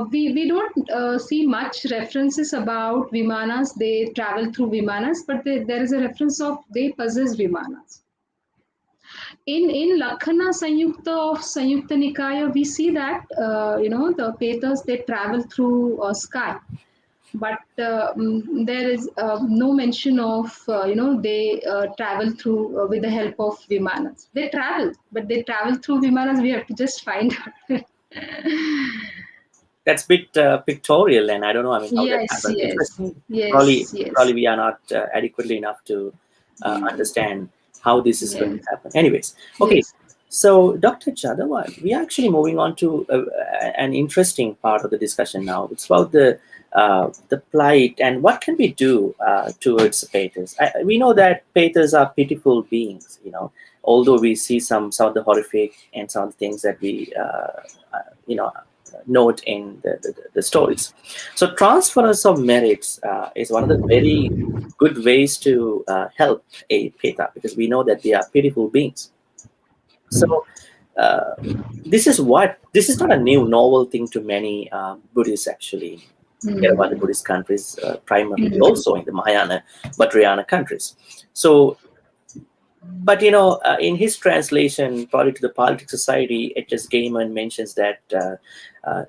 We don't see much references about vimanas. They travel through vimanas, but there is a reference of they possess vimanas. In Lakhana Sanyukta of Sanyukta Nikaya, we see that the petas they travel through sky, but there is no mention of they travel through with the help of vimanas. They travel, but they travel through vimanas. We have to just find out. That's a bit pictorial, and I don't know. I mean, how that Yes, happens. yes, Interesting. yes, Probably yes, we are not adequately enough to understand how this is going yes, to happen. Anyways, okay. yes. So, Dr. Jadhav, we are actually moving on to an interesting part of the discussion now. It's about the plight and what can we do towards petas. We know that petas are pitiful beings. Although we see some of the horrific and some of the things that we note in the stories. So transference of merits is one of the very good ways to help a peta, because we know that they are pitiful beings. So uh, this is not a new novel thing to many Buddhists, actually. Theravada Mm. Buddhist countries, primarily, Mm. also in the Mahayana, Vajrayana countries. So, but in his translation, probably to the Politic Society, H.S. Gaiman mentions that uh,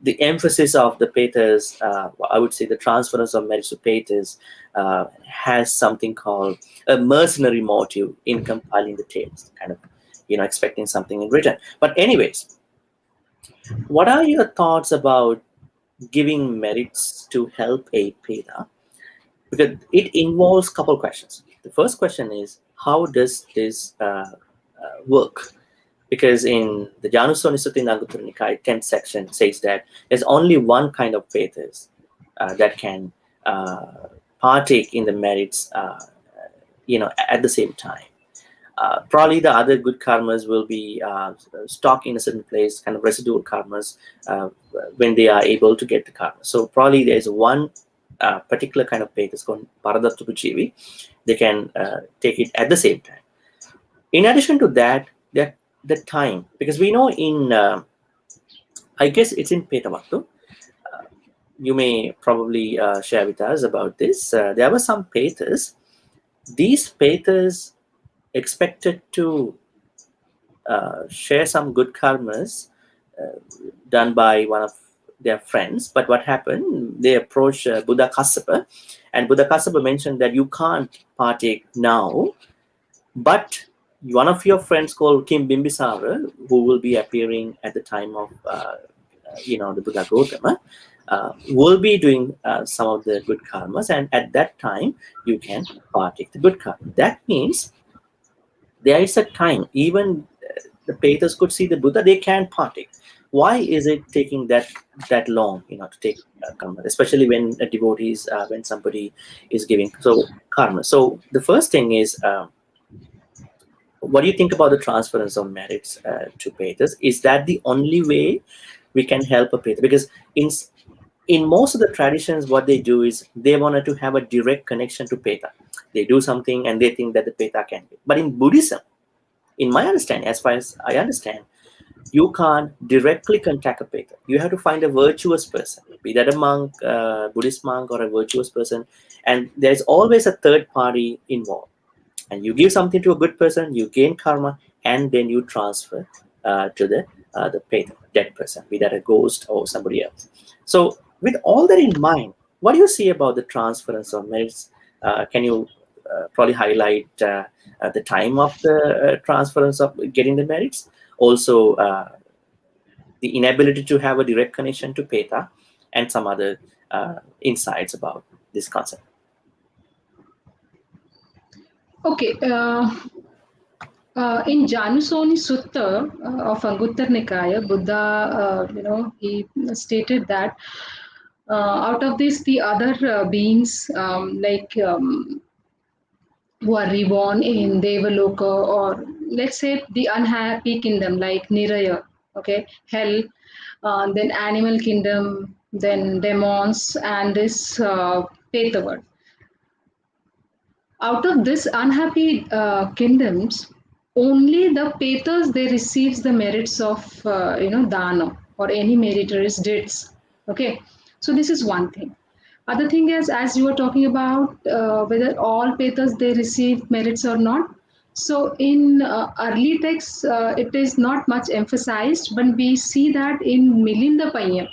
the emphasis of the petas, I would say the transference of merits to petas, has something called a mercenary motive in compiling the tales, kind of, expecting something in return. But anyways, what are your thoughts about giving merits to help a peta? Because it involves a couple questions. The first question is, how does this work? Because in the Janusoni Nanguttara Nikaya 10th section says that there's only one kind of petas that can partake in the merits, at the same time. Probably the other good karmas will be stocked in a certain place, kind of residual karmas, when they are able to get the karma. So probably there's one particular kind of petas called Paradattu Chivi. They can take it at the same time. In addition to that, the time, because we know in I guess it's in Petavatthu. You may probably share with us about this. There were some petas. These petas expected to share some good karmas done by one of their friends. But what happened? They approached Buddha Kassapa, and Buddha Kassapa mentioned that you can't partake now, but one of your friends called Kim Bimbisara, who will be appearing at the time of the Buddha Gautama, will be doing some of the good karmas, and at that time you can partake the good karma. That means there is a time, even the Petas could see the Buddha, they can partake. Why is it taking that long, to take karma, especially when a devotee is when somebody is giving karma? So the first thing is, what do you think about the transference of merits to petas? Is that the only way we can help a peta? Because in most of the traditions, what they do is they wanted to have a direct connection to peta. They do something and they think that the peta can be. But in Buddhism, in my understanding, as far as I understand, you can't directly contact a peta. You have to find a virtuous person, be that a monk, Buddhist monk, or a virtuous person, and there's always a third party involved. And you give something to a good person, you gain karma, and then you transfer to the peta, dead person, be that a ghost or somebody else. So, with all that in mind, what do you see about the transference of merits? Can you probably highlight the time of the transference of getting the merits? Also, the inability to have a direct connection to peta, and some other insights about this concept. Okay. In Janusoni Sutta of Anguttara Nikaya, Buddha, he stated that out of this, the other beings, who are reborn in Devaloka, or let's say the unhappy kingdom like Niraya, okay, hell, then animal kingdom, then demons, and this Peta world. Out of this unhappy kingdoms, only the Petas they receives the merits of dana or any meritorious deeds. Okay, so this is one thing. Other thing is, as you were talking about whether all Petas they receive merits or not. So in early texts, it is not much emphasized, but we see that in Milinda Payam,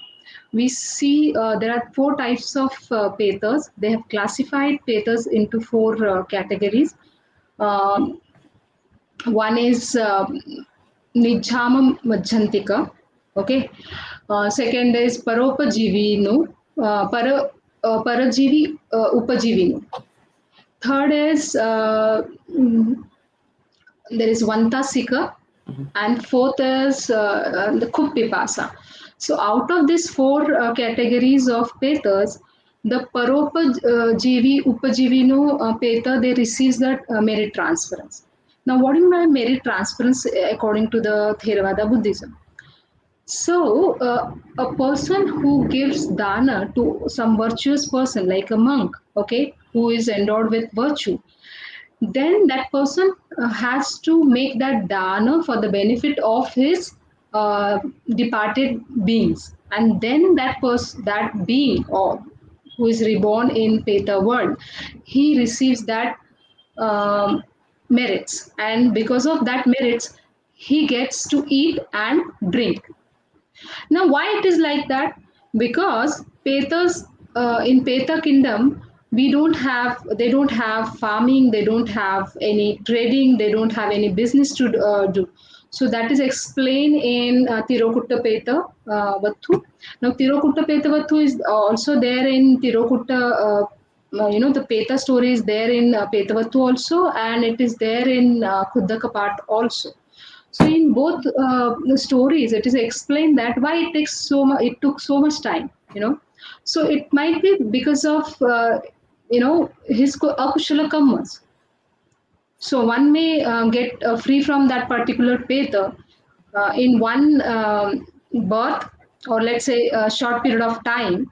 we see there are four types of Petas. They have classified Petas into four categories. Um, One is Nijjhama Majjantika. Okay. Second is Paropajivinu. Parajivi Upajivinu. Third is there is Vantasika, and fourth is the Kuppipasa. So out of these four categories of Petas, the Paropajivi Upajivino Peta, they receives that merit transference. Now, what is my merit transference according to the Theravada Buddhism? So, a person who gives dana to some virtuous person, like a monk, okay, who is endowed with virtue, then that person has to make that dana for the benefit of his departed beings, and then that being or who is reborn in Peta world, he receives that um, merits, and because of that merits, he gets to eat and drink. Now, why it is like that? Because Petas in Peta kingdom, they don't have farming, they don't have any trading, they don't have any business to do. So that is explained in Tirokutta Peta Vattu. Now, Tirokutta Peta Vattu is also there in Tirokutta. The Peta story is there in Petavattu also, and it is there in Khuddaka part also. So in both stories, it is explained that why it took so much time. So it might be because of his akushala kammas. So one may get free from that particular peta in one birth, or let's say a short period of time.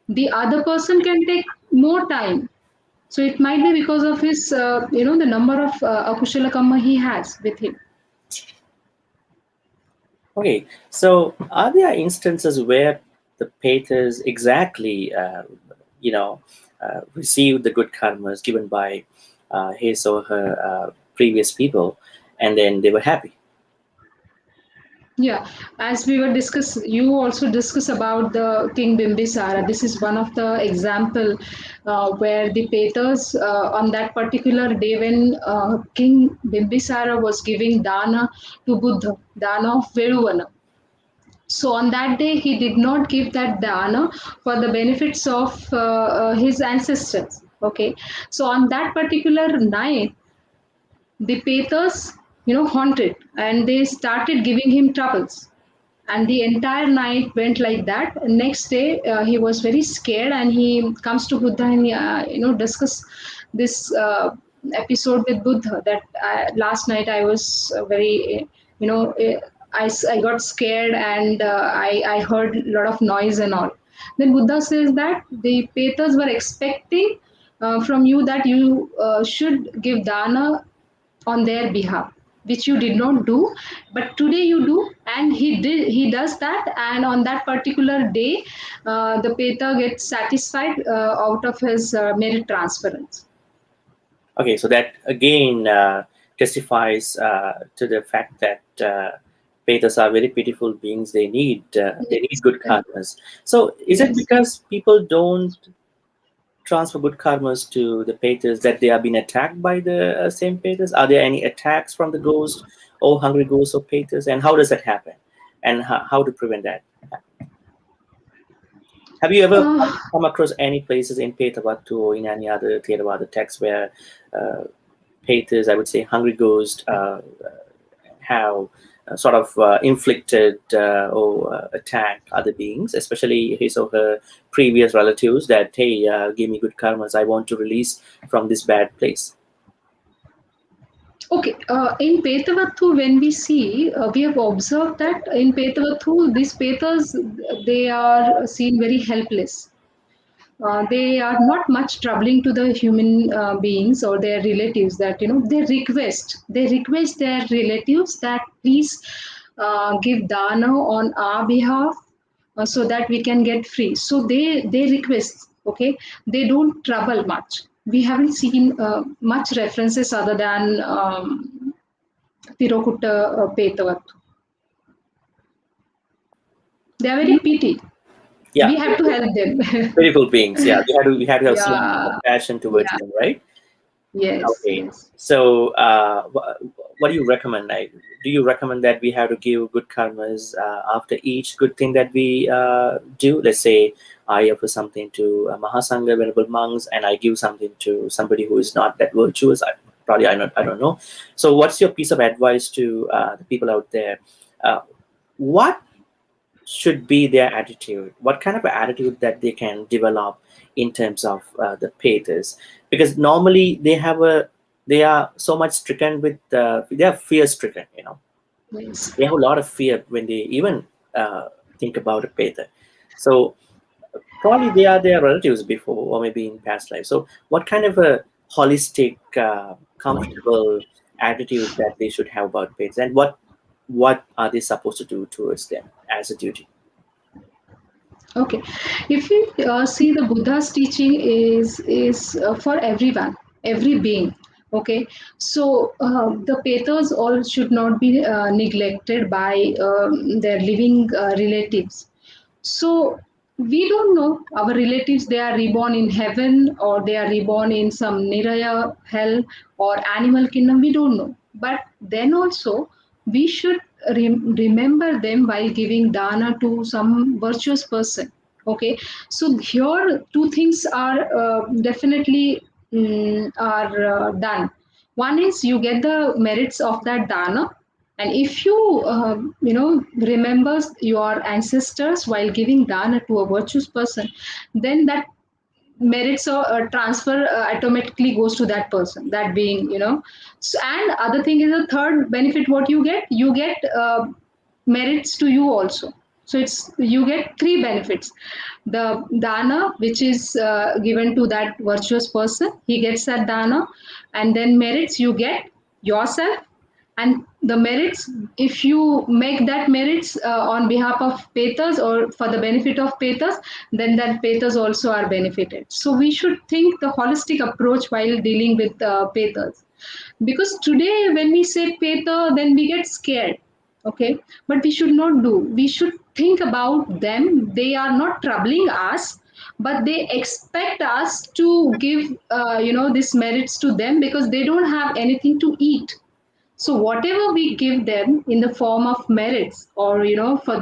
The other person can take more time. So it might be because of his the number of akushala kamma he has with him. Okay, so are there instances where the Petas exactly, receive the good karmas given by his or her previous people, and then they were happy? Yeah, as we were you also discuss about the King Bimbisara. This is one of the example where the Petas on that particular day when King Bimbisara was giving dana to Buddha, dana of Veluvana. So on that day, he did not give that dana for the benefits of his ancestors. Okay, so on that particular night, the Petas, haunted, and they started giving him troubles. and the entire night went like that. Next day, he was very scared, and he comes to Buddha and discuss this episode with Buddha, that last night I was very, you know, I got scared, and I heard a lot of noise and all. Then Buddha says that the Petas were expecting from you that you should give dana on their behalf, which you did not do, but today you do. And he does that, and on that particular day, the Peta gets satisfied out of his merit transference. Okay, so that again testifies to the fact that Petas are very pitiful beings. They need good karmas. So is it because people don't transfer good karmas to the Petas that they are being attacked by the same Petas? Are there any attacks from the ghost or hungry ghosts of Petas? And how does that happen? And how to prevent that? Have you ever come across any places in Petavatthu or in any other Theravada text where Petas, I would say hungry ghosts, have sort of inflicted or attacked other beings, especially his or her previous relatives, that, hey, give me good karmas, I want to release from this bad place? Okay, in Petavatthu, when we see, we have observed that in Petavatthu, these Petas, they are seen very helpless. They are not much troubling to the human beings or their relatives. That they request their relatives that please give dana on our behalf, so that we can get free. So they request. Okay, they don't trouble much. We haven't seen much references other than Tirokutta Petavatthu. They are very pitied. Yeah, We have to help them. pitiful beings. Yeah, we had to have some Yeah. compassion towards them, right? Yes. Okay. Yes. So, what do you recommend? Do you recommend that we have to give good karmas after each good thing that we do? Let's say I offer something to Mahasangha, venerable monks, and I give something to somebody who is not that virtuous. I don't know. So, what's your piece of advice to the people out there? What should be their attitude? What kind of attitude that they can develop in terms of the Petas? Because normally they are so much stricken with they are fear stricken. Yes. They have a lot of fear when they even think about a Peta. So probably they are their relatives before, or maybe in past life. So what kind of a holistic, comfortable attitude that they should have about Petas, and what are they supposed to do towards them as a duty? Okay, if we see, the Buddha's teaching is for everyone, every being. Okay, so the Petas all should not be neglected by their living relatives. So we don't know our relatives, they are reborn in heaven or they are reborn in some niraya hell or animal kingdom, we don't know. But then also we should remember them while giving dana to some virtuous person. Okay, so here two things are definitely are done. One is you get the merits of that dana, and if you remember your ancestors while giving dana to a virtuous person, then that merits or transfer automatically goes to that person, that being. So, and other thing is, the third benefit what you get merits to you also. So it's, you get three benefits: the dana which is given to that virtuous person, he gets that dana, and then merits you get yourself, and the merits, if you make that merits on behalf of Petas or for the benefit of Petas, then that Petas also are benefited. So we should think the holistic approach while dealing with Petas, because today when we say Peta, then we get scared. Okay, but we should not do. We should think about them. They are not troubling us, but they expect us to give this merits to them, because they don't have anything to eat. So whatever we give them in the form of merits, or for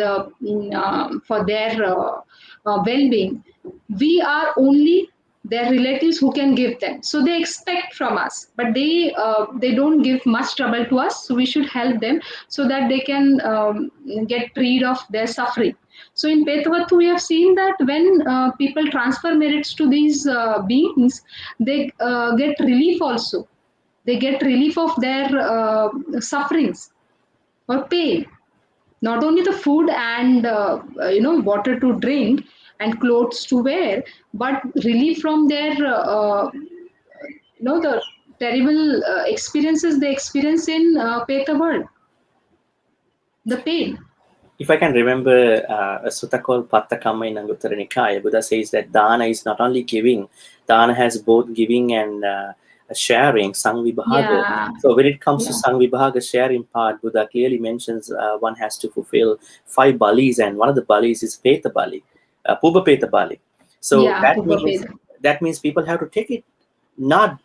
for their well-being, we are only their relatives who can give them. So they expect from us, but they don't give much trouble to us. So we should help them so that they can get rid of their suffering. So in Petavatthu, we have seen that when people transfer merits to these beings, they get relief also. They get relief of their sufferings or pain. Not only the food and water to drink and clothes to wear, but relief from their the terrible experiences they experience in Peta world, the pain. If I can remember a sutta called Patta Kamma in Anguttara Nikaya, Buddha says that dana is not only giving, dana has both giving and sharing, Sangvibhaga. Yeah, So when it comes to yeah, Sangvibhaga sharing part, Buddha clearly mentions one has to fulfill 5 balis, and one of the balis is Peta Bali, Puba Peta Bali. So yeah, that means people have to take it not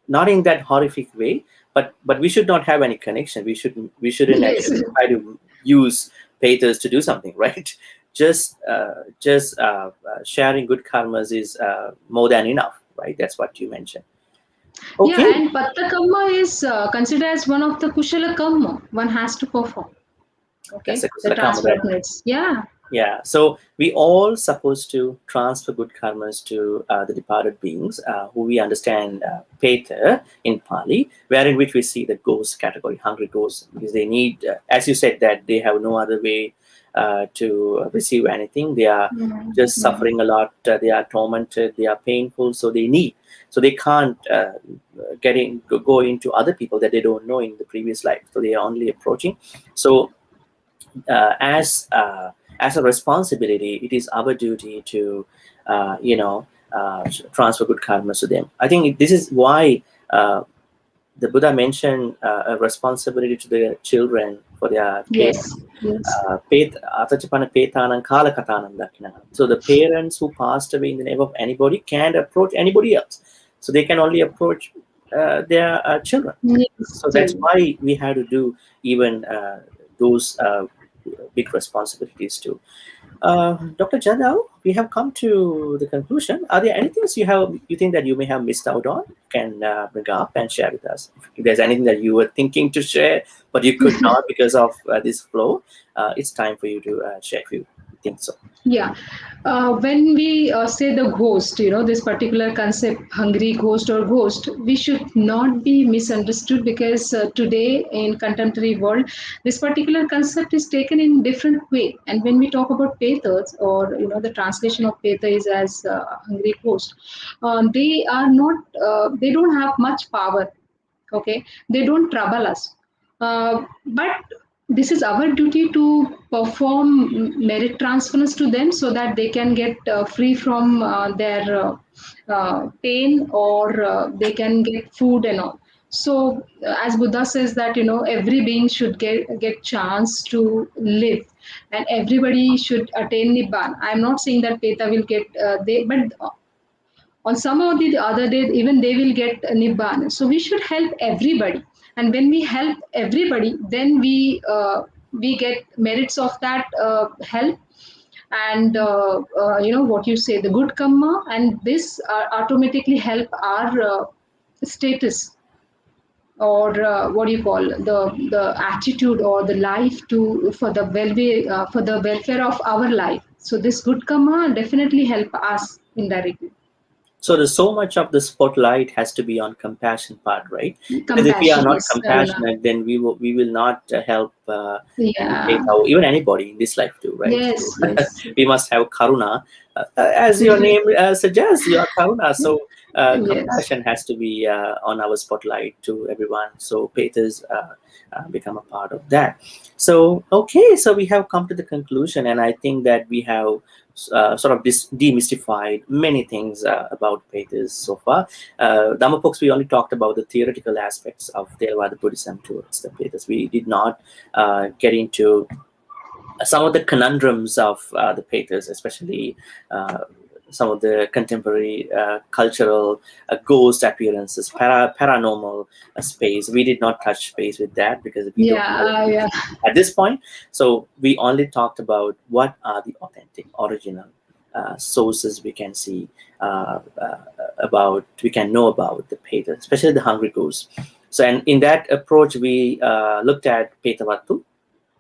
in that horrific way, but we should not have any connection. We shouldn't yes, actually try to use pathos to do something, right? Just sharing good karmas is more than enough, right? That's what you mentioned. yeah. Okay, And Patta Kamma is considered as one of the Kushala Kamma one has to perform. that's Okay, a the kusala karma. transfer of merits. Yeah, Yeah, so we all supposed to transfer good karmas to the departed beings, who we understand peta in Pali, wherein which we see the ghost category, hungry ghosts, because they need, as you said, that they have no other way to receive anything. They are just mm. suffering a lot. They are tormented. They are painful. So they need. So they can't go into other people that they don't know in the previous life. So they are only approaching. So uh, as uh, as a responsibility, it is our duty to transfer good karma to them. I think this is why the Buddha mentioned a responsibility to the children for their Yes, parents. yes. Atachapana petanam kalakatanam dakinanam. So the parents who passed away in the name of anybody can't approach anybody else. So they can only approach their children. Yes, So that's true. why we had to do even those big responsibilities too. Dr. Jadhav, we have come to the conclusion. Are there any things you think that you may have missed out on? Can bring up and share with us. If there's anything that you were thinking to share but you could not because of this flow, it's time for you to share if you think so. Yeah. When we say the ghost, this particular concept, hungry ghost or ghost, we should not be misunderstood because today in contemporary world, this particular concept is taken in different way. And when we talk about pathos or, the translation of petha is as hungry ghost, they are not, they don't have much power. Okay, they don't trouble us, but this is our duty to perform merit transference to them so that they can get free from their pain or they can get food and all. So as Buddha says that every being should get chance to live and everybody should attain nibbana. I'm not saying that peta will get they but on some or the other day even they will get nibbana. So we should help everybody, and when we help everybody then we get merits of that help. And what you say, the good kamma, and this automatically help our status, or what do you call, the attitude or the life to for the for the welfare of our life. So this good karma definitely help us indirectly. So there's so much of the spotlight has to be on compassion part, right? Because if we are Compassion, not yes, Karuna. compassionate, then we will not help any Yeah. faith or even anybody in this life too, right? So Yes, yes. we must have karuna, as your name suggests. You are karuna, so Yes. compassion has to be on our spotlight to everyone. So pathos become a part of that. So okay, so we have come to the conclusion, and I think that we have sort of demystified many things about pathos so far. Dhamma folks, we only talked about the theoretical aspects of Theravada Buddhism towards the pathos. We did not get into some of the conundrums of the pathos, especially some of the contemporary cultural ghost appearances, paranormal space. We did not touch space with that because we don't have Yeah, it yeah. at this point. So we only talked about what are the authentic, original sources we can see we can know about the peta, especially the hungry ghost. So, and in that approach, we looked at Petavatthu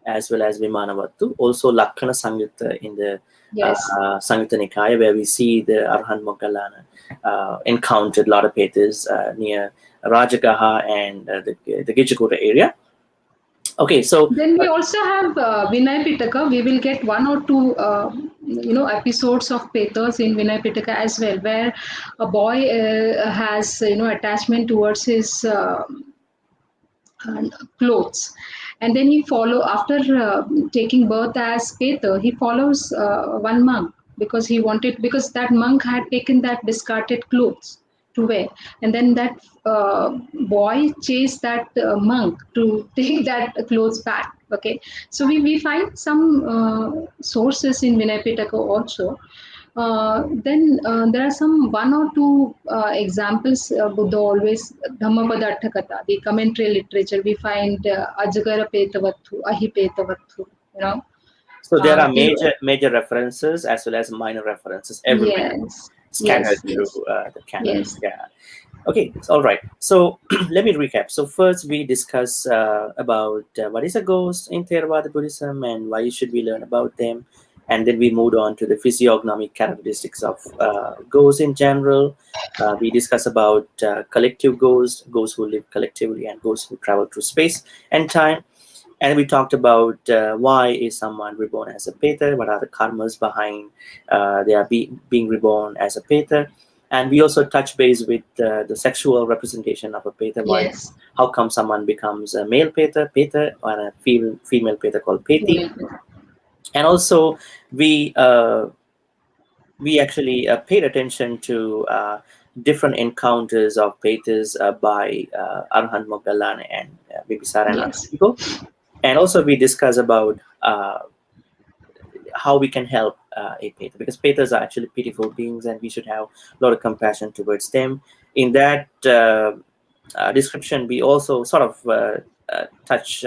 as well as Vimānavatthu, also Lakkana Samyutta in the Samyutta Nikaya, where we see the Arahant Moggallana encountered a lot of petas near Rajagaha and the Gijjakota area. Okay, so then we also have Vinay Pitaka. We will get one or two, episodes of Pathos in Vinay Pitaka as well, where a boy has, attachment towards his clothes, and then he after taking birth as Peta, he follows one monk because that monk had taken that discarded clothes to wear, and then that boy chased that monk to take that clothes back. Okay, so we find some sources in Vinay Pitaka also. Then there are one or two examples. Buddha always Dhammapadattha Katha, the commentary literature. We find Ajagara Petavatthu, Ahi Petavatthu. So there are major references as well as minor references everywhere, scattered through the canon. Yes. Yeah. Okay, all right. So let me recap. So first we discuss about what is a ghost in Theravada Buddhism and why should we learn about them. And then we moved on to the physiognomic characteristics of ghosts in general. We discuss about collective ghosts who live collectively, and ghosts who travel through space and time. And we talked about why is someone reborn as a peta, what are the karmas behind being reborn as a peta. And we also touch base with the sexual representation of a peta. Yes. How come someone becomes a male peta, or a female peta called peti. And also, we actually paid attention to different encounters of petas by Arahant Moggallana and Bibisara and other people. And also, we discuss about how we can help a peta, because petas are actually pitiful beings, and we should have a lot of compassion towards them. In that description, we also sort of touch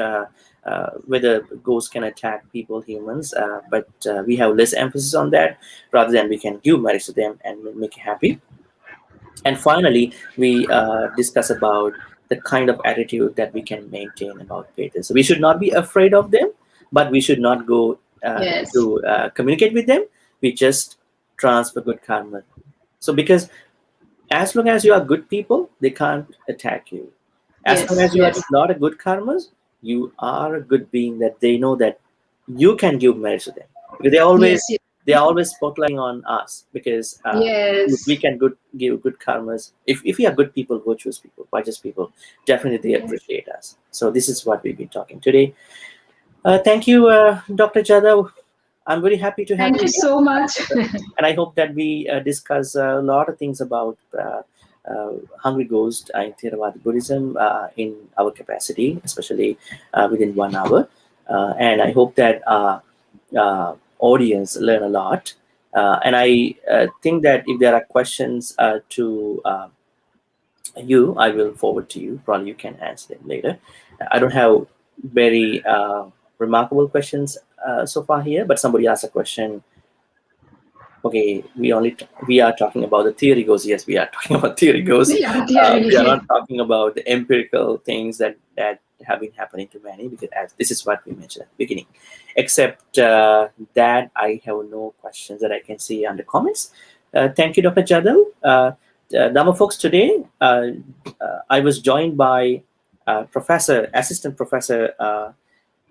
whether ghosts can attack people, humans, but we have less emphasis on that, rather than we can give marriage to them and make it happy. And finally, we discuss about the kind of attitude that we can maintain about petas. So we should not be afraid of them, but we should not go to communicate with them. We just transfer good karma. So because as long as you are good people, they can't attack you. As long as you are not a good karmas, you are a good being that they know that you can give marriage to them, because they are always spotlighting on us, because if we can give good karmas, if we are good people, virtuous people, righteous people, definitely they appreciate us. So this is what we've been talking today. Thank you, Dr. Jadhav. I'm very happy to have you. Thank you so much. And I hope that we discuss a lot of things about hungry ghost in Theravada Buddhism in our capacity, especially within 1 hour. And I hope that our audience learn a lot. And I think that if there are questions to you, I will forward to you. Probably you can answer them later. I don't have very remarkable questions so far here, but somebody asked a question. Okay, we are talking about the theory ghosts. Yes, we are talking about theory ghosts. We are not talking about the empirical things that have been happening to many, because this is what we mentioned at the beginning. Except that I have no questions that I can see on the comments. Thank you, Dr. Jadhav. Dhamma folks, today I was joined by Assistant Professor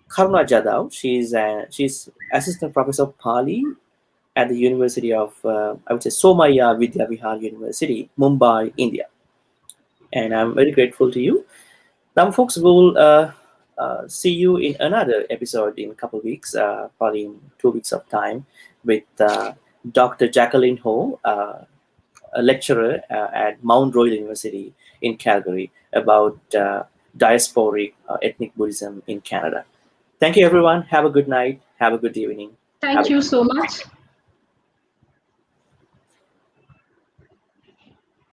Karuna Jadhav. She's Assistant Professor of Pali at the University of, I would say, Somaiya Vidyavihar University, Mumbai, India. And I'm very grateful to you. Now, folks, we'll see you in another episode in a couple of weeks, probably in 2 weeks of time, with Dr. Jacqueline Ho, a lecturer at Mount Royal University in Calgary, about diasporic ethnic Buddhism in Canada. Thank you, everyone. Have a good night. Have a good evening. Thank you so much.